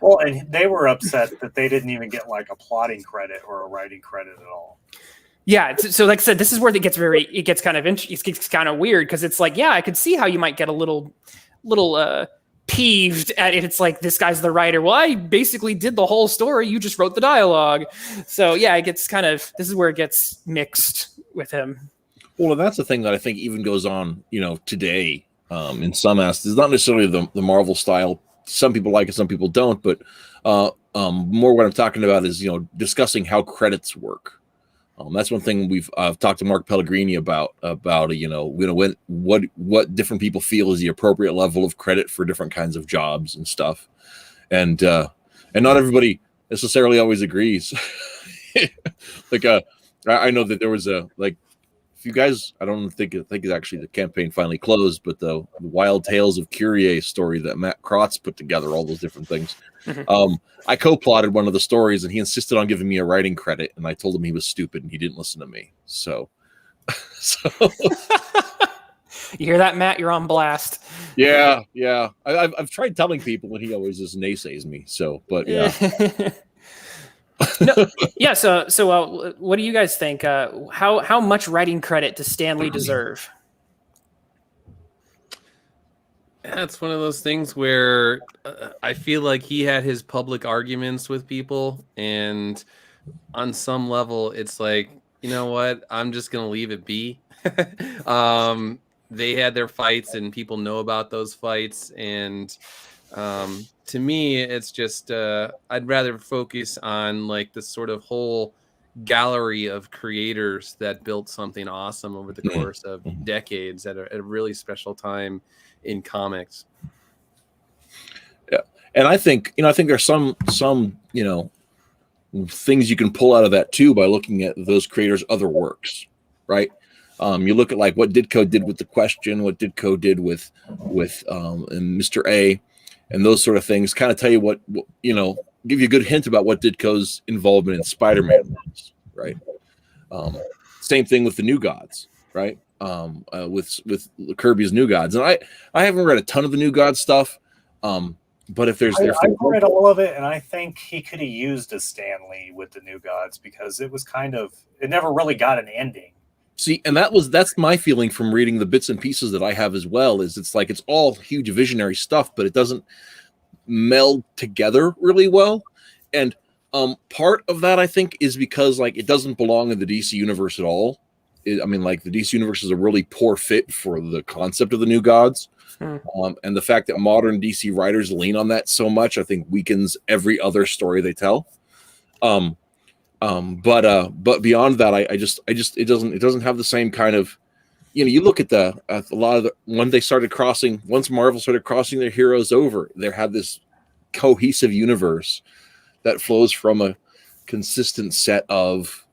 Well, and they were upset that they didn't even get like a plotting credit or a writing credit at all. Yeah, so like I said, this is where it gets kind of weird, because it's like, yeah, I could see how you might get a little peeved at it. It's like, this guy's the writer. Well, I basically did the whole story. You just wrote the dialogue. So yeah, it gets this is where it gets mixed with him. Well, that's the thing that I think even goes on, today, in some aspects. It's not necessarily the Marvel style. Some people like it, some people don't. But more what I'm talking about is, discussing how credits work. That's one thing I've talked to Mark Pellegrini about what different people feel is the appropriate level of credit for different kinds of jobs and stuff, and not everybody necessarily always agrees. Like I know that there was a if you guys, I think actually the campaign finally closed, but the Wild Tales of Curie story that Matt Krotz put together, all those different things. I co-plotted one of the stories, and he insisted on giving me a writing credit, and I told him he was stupid and he didn't listen to me. So you hear that, Matt? You're on blast. Yeah. I've tried telling people, and he always just naysays me. So, but yeah. No, yeah. So, what do you guys think? How much writing credit does Stan Lee deserve? That's one of those things where I feel like he had his public arguments with people, and on some level, it's like, you know what? I'm just gonna leave it be. They had their fights, and people know about those fights, and to me, it's just I'd rather focus on like this sort of whole gallery of creators that built something awesome over the course of decades at a really special time in comics. Yeah, and I think there's some things you can pull out of that too by looking at those creators' other works, right? You look at like what Ditko did with The Question, what Ditko did with and Mr. A, and those sort of things. Kind of tell you what give you a good hint about what Ditko's involvement in Spider-Man was, right? Same thing with the New Gods, right? With Kirby's New Gods, and I haven't read a ton of the New Gods stuff, but if there's I've read all of it, and I think he could have used a Stan Lee with the New Gods, because it was it never really got an ending. See, and that's my feeling from reading the bits and pieces that I have as well, is it's like it's all huge visionary stuff, but it doesn't meld together really well. And part of that, I think, is because like it doesn't belong in the DC universe at all. The DC universe is a really poor fit for the concept of the New Gods. And the fact that modern DC writers lean on that so much, I think, weakens every other story they tell. But beyond that, it doesn't have the same kind of, you look at a lot of once Marvel started crossing their heroes over, they had this cohesive universe that flows from a consistent set of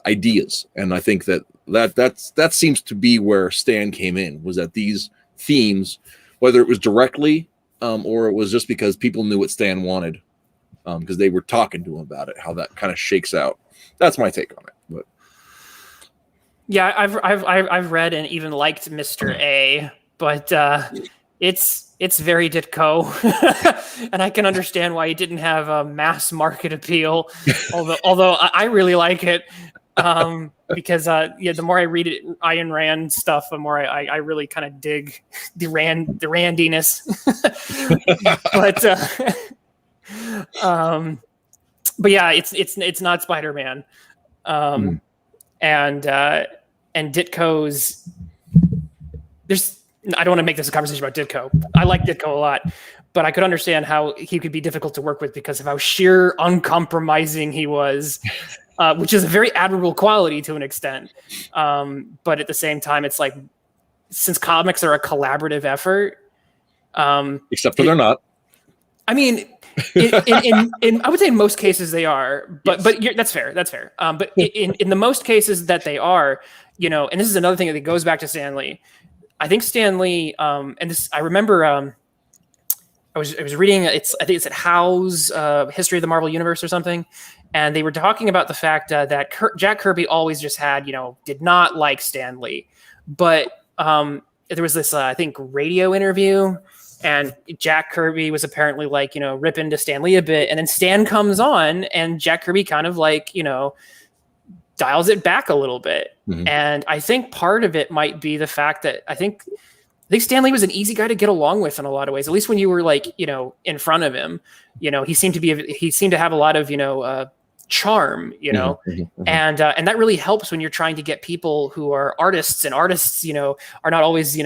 ideas. And I think that seems to be where Stan came in, was that these themes, whether it was directly or it was just because people knew what Stan wanted, because they were talking to him about it, how that kind of shakes out. That's my take on it. But yeah, I've read and even liked Mr. A, but it's very Ditko, and I can understand why he didn't have a mass market appeal. although I really like it, because the more I read it, Ayn Rand stuff, the more I really kind of dig the Randiness. But yeah, it's not Spider-Man, and Ditko's. I don't want to make this a conversation about Ditko. I like Ditko a lot, but I could understand how he could be difficult to work with because of how sheer uncompromising he was, which is a very admirable quality to an extent. But at the same time, it's like, since comics are a collaborative effort, except for they're not. I mean, in I would say in most cases they are, but that's fair. That's fair. But in the most cases that they are, and this is another thing that goes back to Stan Lee. I think Stan Lee, and this I remember. I was reading. I think it's at Howe's History of the Marvel Universe or something, and they were talking about the fact that Jack Kirby always just had, did not like Stan Lee, but there was this, I think, radio interview, and Jack Kirby was apparently like, ripping to Stan Lee a bit, and then Stan comes on, and Jack Kirby kind of like, dials it back a little bit. Mm-hmm. And I think part of it might be the fact that I think Stan Lee was an easy guy to get along with in a lot of ways, at least when you were like, in front of him. He seemed to have a lot of, charm, mm-hmm. And that really helps when you're trying to get people who are artists, and artists, are not always,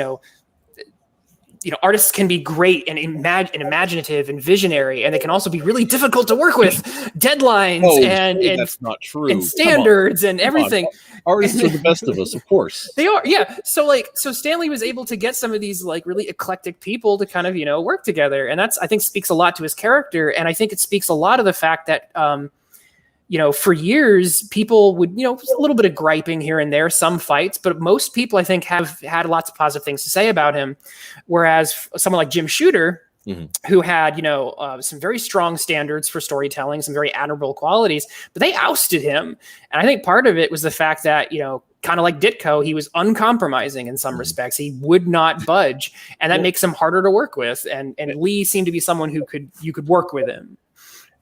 artists can be great and imaginative and visionary, and they can also be really difficult to work with. Deadlines and that's not true. And standards and everything. Artists are the best of us, of course. They are, yeah. So Stan Lee was able to get some of these like really eclectic people to kind of work together, and that's, I think, speaks a lot to his character, and I think it speaks a lot of the fact that for years, people would, a little bit of griping here and there, some fights, but most people, I think, have had lots of positive things to say about him. Whereas someone like Jim Shooter, mm-hmm. who had, some very strong standards for storytelling, some very admirable qualities, but they ousted him. And I think part of it was the fact that, kind of like Ditko, he was uncompromising in some respects. He would not budge, and that makes him harder to work with. And Lee seemed to be someone who you could work with him.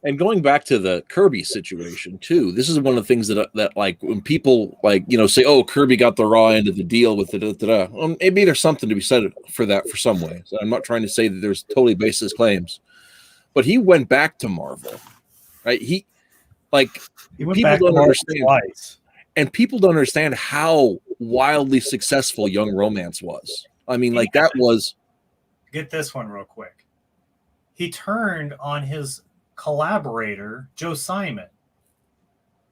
And going back to the Kirby situation too, this is one of the things that like when people like, say, oh, Kirby got the raw end of the deal with it. Well, maybe there's something to be said for that for some way. So I'm not trying to say that there's totally baseless claims, but he went back to Marvel, right? He went people don't understand twice. And people don't understand how wildly successful Young Romance was. I mean, like that was. Get this one real quick. He turned on his collaborator, Joe Simon.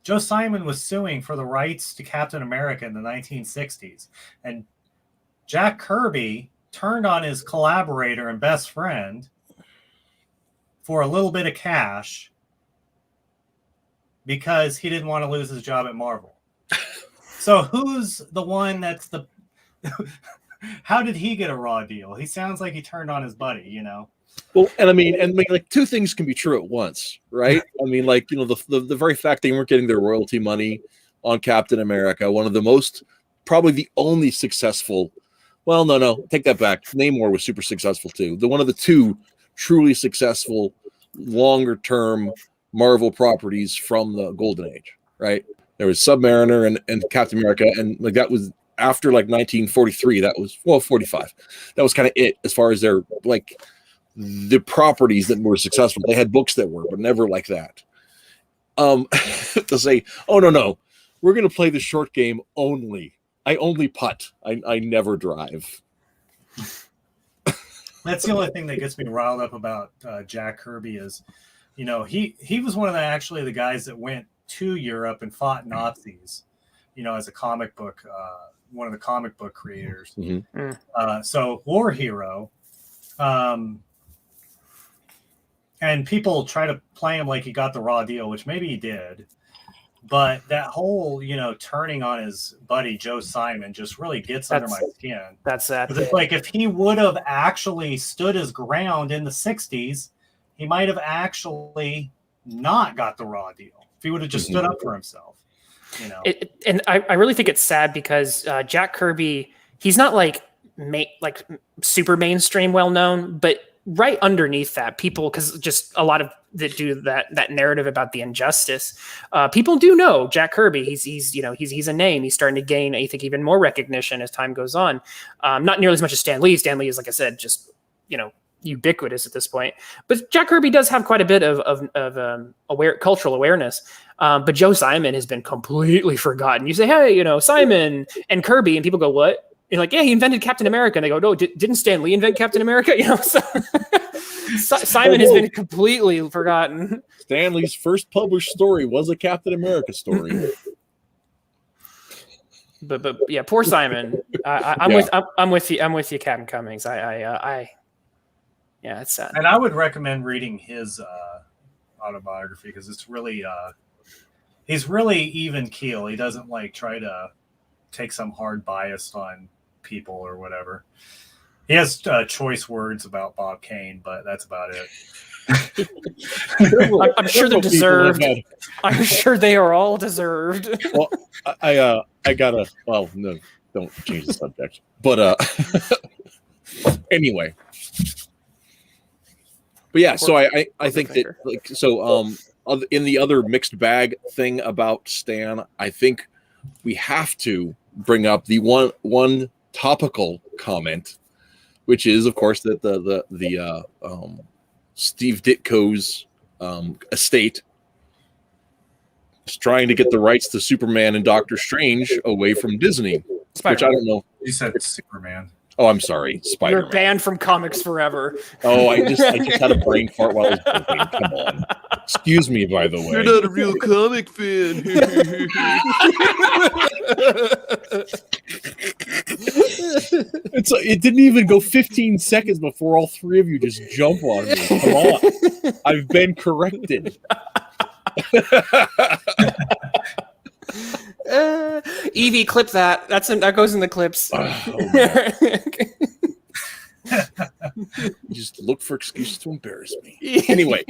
Joe Simon was suing for the rights to Captain America in the 1960s. And Jack Kirby turned on his collaborator and best friend for a little bit of cash because he didn't want to lose his job at Marvel. So who's the one that's the... How did he get a raw deal? He sounds like he turned on his buddy, Well, and I mean, like two things can be true at once, right? I mean, like, the very fact they weren't getting their royalty money on Captain America, one of the most, probably the only successful, well, no, take that back. Namor was super successful too. One of the two truly successful, longer term Marvel properties from the Golden Age, right? There was Submariner and Captain America, and like that was after like 1943. That was 45. That was kind of it as far as their like. The properties that were successful. They had books that were, but never like that. To say, oh no, we're going to play the short game only. I only putt. I never drive. That's the only thing that gets me riled up about Jack Kirby is, he was one of the guys that went to Europe and fought Nazis, as a comic book, one of the comic book creators. Mm-hmm. So war hero. And people try to play him like he got the raw deal, which maybe he did. But that whole, turning on his buddy Joe Simon just really gets under my skin. That's sad. It's like if he would have actually stood his ground in the 60s, he might have actually not got the raw deal. If he would have just stood up for himself. And I really think it's sad because Jack Kirby, he's not like super mainstream well known, but right underneath that, people, because just a lot of that do that narrative about the injustice, people do know Jack Kirby. He's a name. He's starting to gain, I think, even more recognition as time goes on. Not nearly as much as Stan Lee. Stan Lee is, like I said, just ubiquitous at this point. But Jack Kirby does have quite a bit of cultural awareness. But Joe Simon has been completely forgotten. You say, hey, Simon and Kirby, and people go, what? You're like, yeah, he invented Captain America. And they go, no, didn't Stan Lee invent Captain America? Simon has been completely forgotten. Stan Lee's first published story was a Captain America story. But yeah, poor Simon. I'm with you, Captain Cummings. Yeah, it's sad. And I would recommend reading his autobiography because it's really he's really even keel. He doesn't try to take some hard bias on people or whatever. He has choice words about Bob Kane, but that's about it. I'm sure they're deserved. I'm sure they are all deserved. Well, I gotta. Well, no, don't change the subject. But anyway. But yeah, so I think that like so in the other mixed bag thing about Stan, I think we have to bring up the one topical comment, which is of course that the Steve Ditko's estate is trying to get the rights to Superman and Doctor Strange away from Disney, Spider-Man. which I don't know. You said Superman. Oh, I'm sorry, Spider-Man. You're banned from comics forever. Oh, I just had a brain fart while I was burping. Come on. Excuse me, by the way. You're not a real comic fan. It didn't even go 15 seconds before all three of you just jump on me. Come on. I've been corrected. Evie, clip that. That goes in the clips. You just look for excuses to embarrass me. Anyway,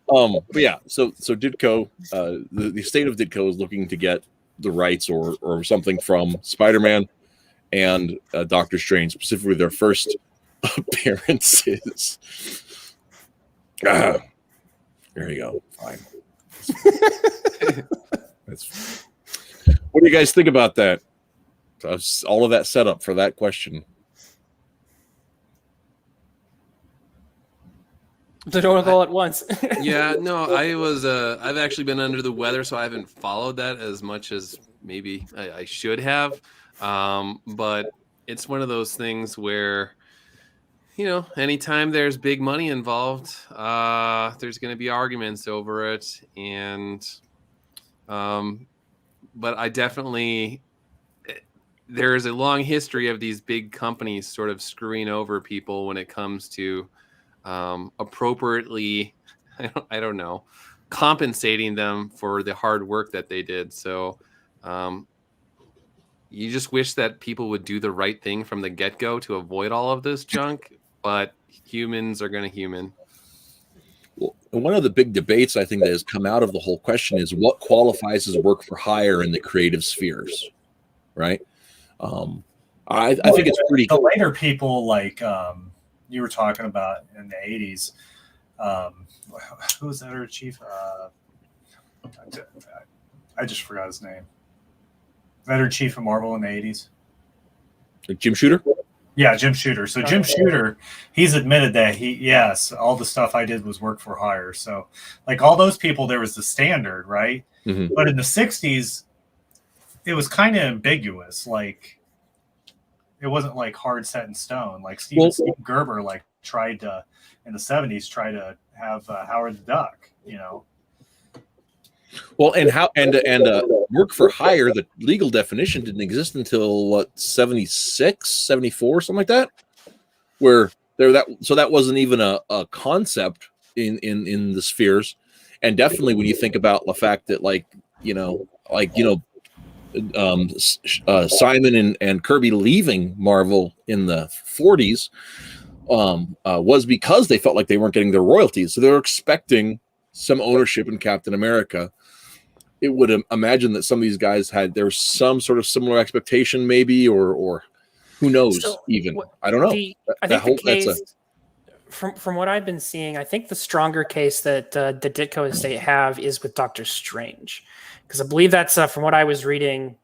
but yeah, so Ditko, the estate of Ditko is looking to get the rights or something from Spider-Man and Doctor Strange, specifically their first appearances. There you go. Fine. That's what do you guys think about that? All of that setup for that question. They don't all at once. Yeah, no, I've actually been under the weather, so I haven't followed that as much as maybe I should have. But it's one of those things where, anytime there's big money involved, there's going to be arguments over it. And, but I definitely, there is a long history of these big companies sort of screwing over people when it comes to appropriately, I don't know, compensating them for the hard work that they did. So you just wish that people would do the right thing from the get-go to avoid all of this junk, but humans are going to human. Well, one of the big debates I think that has come out of the whole question is what qualifies as work for hire in the creative spheres, right? I think it's pretty. The later people like you were talking about in the 80s. Who was editor chief? I just forgot his name. Editor chief of Marvel in the 80s. Jim Shooter? Yeah, Jim Shooter. So Jim Shooter, he's admitted that yes, all the stuff I did was work for hire. So like all those people, there was the standard, right? Mm-hmm. But in the 60s, it was kind of ambiguous. Like it wasn't like hard set in stone. Like Steve Gerber tried to in the 70s try to have Howard the Duck, Well, and work for hire, the legal definition didn't exist until 76, 74, something like that. Where that wasn't even a concept in the spheres. And definitely when you think about the fact that Simon and Kirby leaving Marvel in the 40s was because they felt like they weren't getting their royalties. So they were expecting some ownership in Captain America. It would imagine that some of these guys there was some sort of similar expectation, maybe, or who knows? So, even I don't know. From what I've been seeing, I think the stronger case that the Ditko estate have is with Doctor Strange, because I believe that's from what I was reading.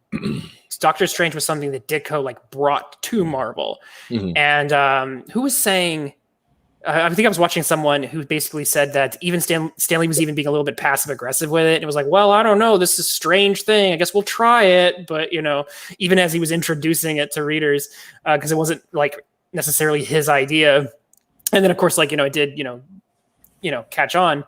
Doctor Strange was something that Ditko brought to Marvel, mm-hmm. And who was saying? I think I was watching someone who basically said that even Stanley was even being a little bit passive aggressive with it. It was like, well, I don't know, this is a strange thing. I guess we'll try it, but even as he was introducing it to readers, because it wasn't necessarily his idea, and then of course it did catch on.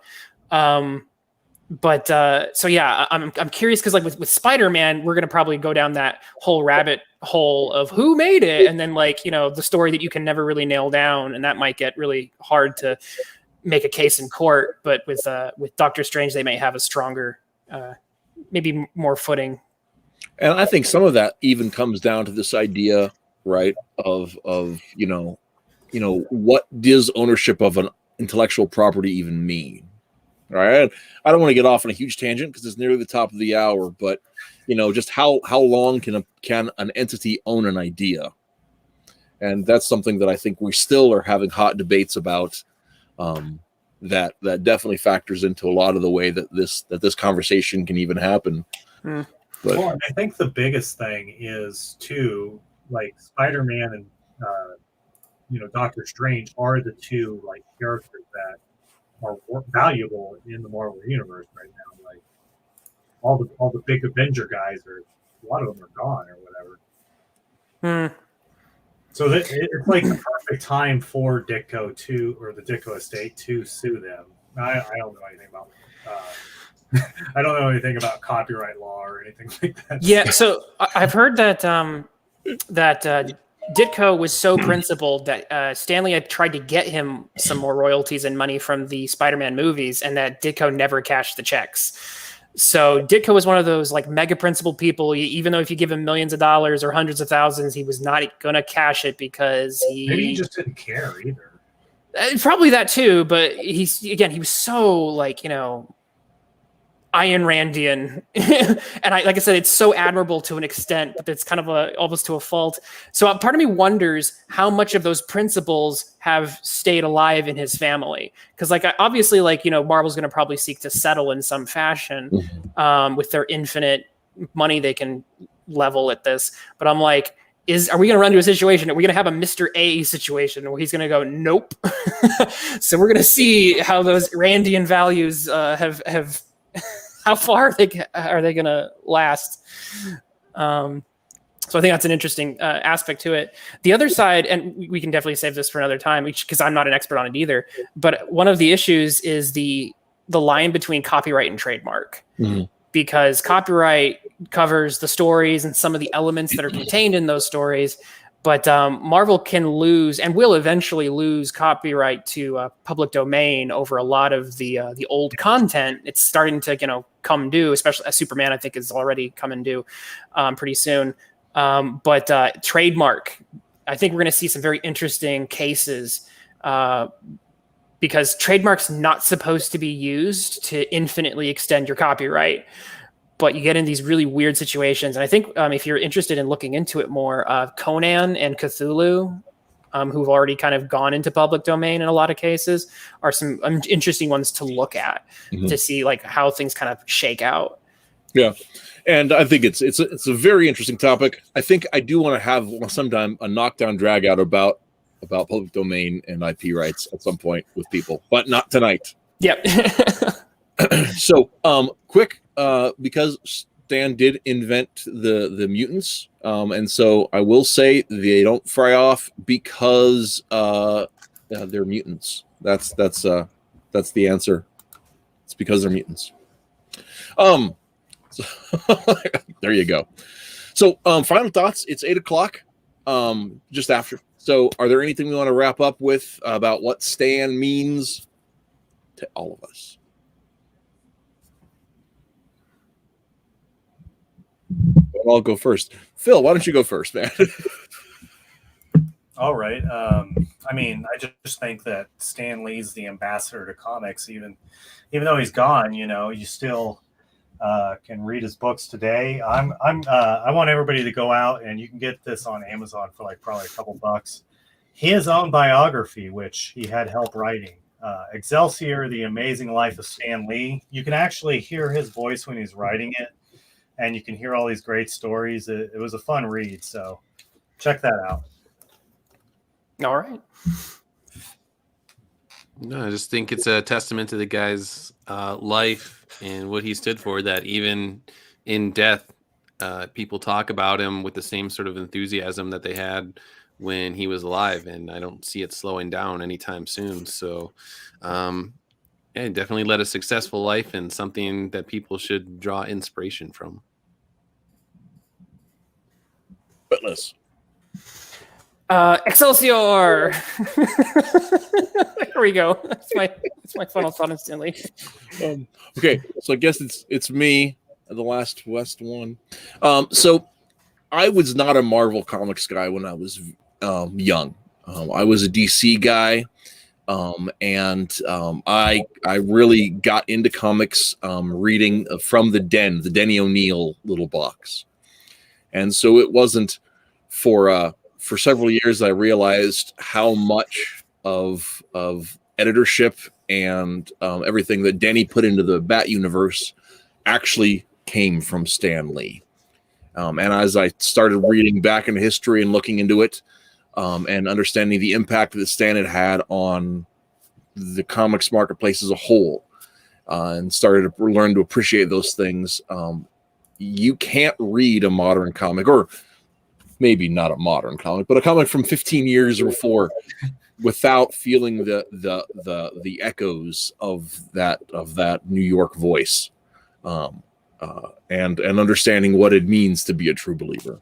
But so yeah, I'm curious because with Spider-Man, we're gonna probably go down that whole rabbit hole of who made it, and then the story that you can never really nail down, and that might get really hard to make a case in court. But with Doctor Strange, they may have a stronger, maybe more footing. And I think some of that even comes down to this idea, right, of what does ownership of intellectual property even mean? All right, I don't want to get off on a huge tangent because it's nearly the top of the hour, but just how long can an entity own an idea? And that's something that I think we still are having hot debates about. That definitely factors into a lot of the way that this conversation can even happen. But I think the biggest thing is too, like Spider-Man and Doctor Strange are the two like characters that are valuable in the Marvel universe right now. Like all the big Avenger guys a lot of them are gone or whatever. So it's like the perfect time for Ditko or the Ditko estate to sue them. I don't know anything about I don't know anything about copyright law or anything like that. Yeah, so I've heard that Ditko was so principled that Stanley had tried to get him some more royalties and money from the Spider-Man movies, and that Ditko never cashed the checks. So Ditko was one of those like mega principled people. Even though if you give him millions of dollars or hundreds of thousands, he was not going to cash it because maybe he just didn't care either. Probably that too, but he was so like Ayn Randian, and like I said, it's so admirable to an extent, but it's kind of almost to a fault. So part of me wonders how much of those principles have stayed alive in his family, because obviously Marvel's going to probably seek to settle in some fashion with their infinite money they can level at this. But I'm like, are we going to run into a situation? Are we going to have a Mr. A situation where he's going to go, nope? So we're going to see how those Randian values have how far are they going to last? So I think that's an interesting aspect to it. The other side, and we can definitely save this for another time because I'm not an expert on it either, but one of the issues is the line between copyright and trademark. Because copyright covers the stories and some of the elements that are contained in those stories, but Marvel can lose and will eventually lose copyright to public domain over a lot of the old content. It's starting to come due, especially Superman. I think is already coming due pretty soon. But trademark, I think we're going to see some very interesting cases because trademark's not supposed to be used to infinitely extend your copyright. But you get in these really weird situations. And I think if you're interested in looking into it more, Conan and Cthulhu, who've already kind of gone into public domain in a lot of cases, are some interesting ones to look at to see how things kind of shake out. Yeah. And I think it's a very interesting topic. I think I do want to have sometime a knockdown drag out about public domain and IP rights at some point with people, but not tonight. Yep. So quick, because Stan did invent the mutants, and so I will say they don't fry off because they're mutants. That's the answer. It's because they're mutants. So there you go. So final thoughts. It's 8:00, just after. So are there anything we want to wrap up with about what Stan means to all of us? I'll go first. Phil, why don't you go first, man? All right. I mean, I just think that Stan Lee's the ambassador to comics, even though he's gone. You still can read his books today. I want everybody to go out, and you can get this on Amazon for probably a couple bucks. His own biography, which he had help writing, Excelsior: The Amazing Life of Stan Lee. You can actually hear his voice when he's writing it. And you can hear all these great stories. It was a fun read, so check that out. All right. No, I just think it's a testament to the guy's life and what he stood for, that even in death, people talk about him with the same sort of enthusiasm that they had when he was alive. And I don't see it slowing down anytime soon. So, yeah, definitely led a successful life and something that people should draw inspiration from. Twitless. Excelsior! There we go. That's my final thought instantly. Okay, so I guess it's me, the last West one. So I was not a Marvel Comics guy when I was young. I was a DC guy. I really got into comics reading from the Denny O'Neil little box, and so it wasn't for several years I realized how much of editorship and everything that Denny put into the Bat universe actually came from Stan Lee. And as I started reading back into history and looking into it, and understanding the impact that Stan had on the comics marketplace as a whole, and started to learn to appreciate those things, you can't read a modern comic, or maybe not a modern comic, but a comic from 15 years or before, without feeling the echoes of that New York voice, and understanding what it means to be a true believer,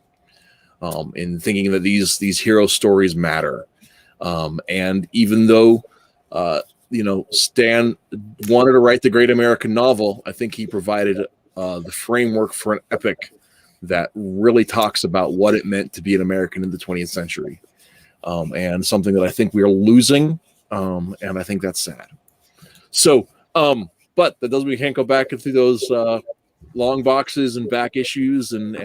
and thinking that these hero stories matter. And even though Stan wanted to write the great American novel, I think he provided the framework for an epic that really talks about what it meant to be an American in the 20th century. And something that I think we are losing, and I think that's sad. So, but that doesn't mean we can't go back through those long boxes and back issues and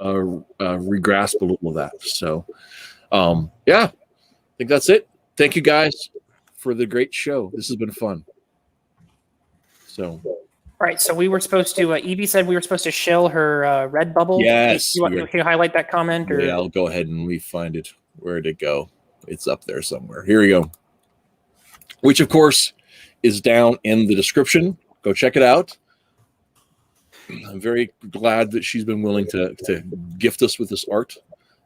regrasp a little of that. So, yeah, I think that's it. Thank you guys for the great show. This has been fun. So, right. So we were supposed to. Evie said we were supposed to shill her red bubble. Yes. Can you highlight that comment? Or? Yeah, I'll go ahead and refind it. Where'd it go? It's up there somewhere. Here we go. Which, of course, is down in the description. Go check it out. I'm very glad that she's been willing to gift us with this art.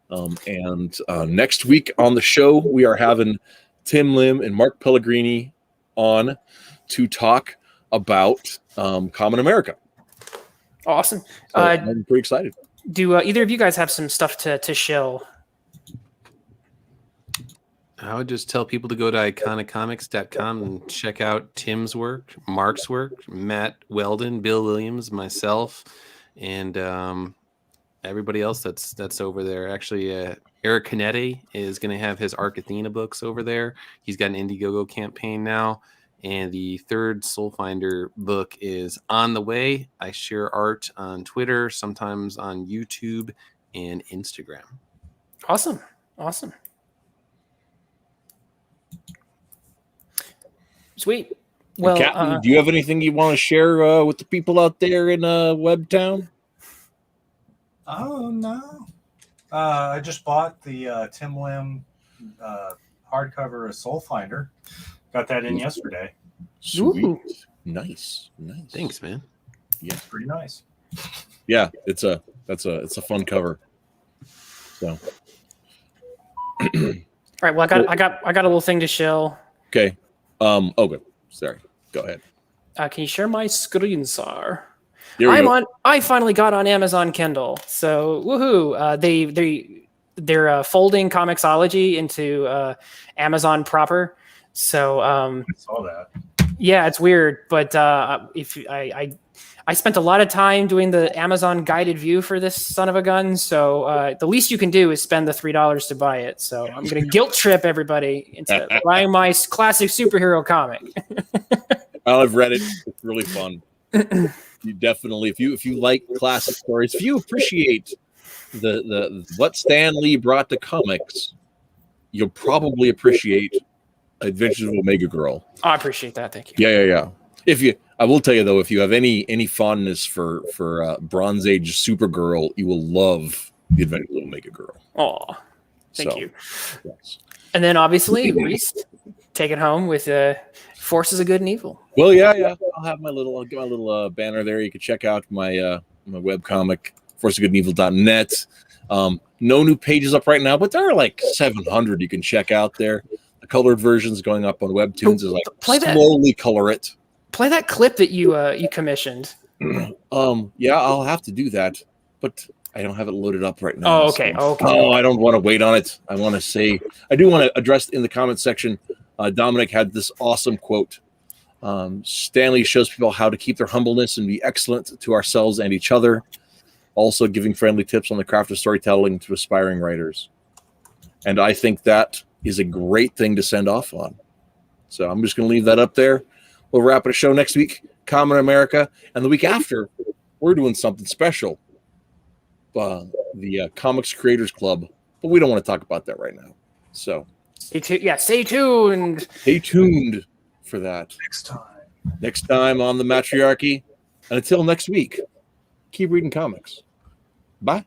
And next week on the show, we are having Tim Lim and Mark Pellegrini on to talk about Common America. Awesome. So I'm pretty excited. Do either of you guys have some stuff to shill? I would just tell people to go to iconiccomics.com and check out Tim's work, Mark's work, Matt Weldon, Bill Williams, myself, and everybody else that's over there. Actually, Eric Canetti is going to have his Arc Athena books over there. He's got an Indiegogo campaign now, and the third Soulfinder book is on the way. I share art on Twitter, sometimes on YouTube and Instagram. Awesome. Sweet. Well, Captain, do you have anything you want to share with the people out there in Webtown? Oh, no. I just bought the Tim Lim hardcover Soulfinder. Got that in yesterday. Sweet. Ooh. Nice. Thanks, man. Yeah, pretty nice. Yeah, it's a fun cover. So, all right. Well, I got a little thing to shill. Okay. Okay. Sorry. Go ahead. Can you share my screen, sir? I finally got on Amazon Kindle. So woohoo! They're folding Comixology into Amazon proper. So I saw that. Yeah, it's weird, but if I spent a lot of time doing the Amazon guided view for this son of a gun. So the least you can do is spend the $3 to buy it. So I'm going to guilt trip everybody into buying my classic superhero comic. I've read it. It's really fun. You definitely, if you like classic stories, if you appreciate the what Stan Lee brought to comics, you'll probably appreciate Adventures of Omega Girl. I appreciate that. Thank you. Yeah. I will tell you though, if you have any fondness for Bronze Age Supergirl, you will love the Adventures of Omega Girl. Oh, thank you. Yes. And then obviously, Rhys, take it home with Forces of Good and Evil. Well, yeah. I'll get my little banner there. You can check out my my webcomic, forcesofgoodandevil.net. No new pages up right now, but there are like 700 you can check out there. The colored versions going up on Webtoons is like slowly color it. Play that clip that you commissioned. Yeah, I'll have to do that, but I don't have it loaded up right now. Oh, okay. So. Oh, I don't want to wait on it. I want to say, I do want to address in the comment section. Dominic had this awesome quote. Stanley shows people how to keep their humbleness and be excellent to ourselves and each other. Also giving friendly tips on the craft of storytelling to aspiring writers. And I think that is a great thing to send off on. So I'm just going to leave that up there. We'll wrap a show next week, Common America, and the week after, we're doing something special. The Comics Creators Club, but we don't want to talk about that right now. So stay tuned. Stay tuned for that. Next time on the Mattriarchy. And until next week, keep reading comics. Bye.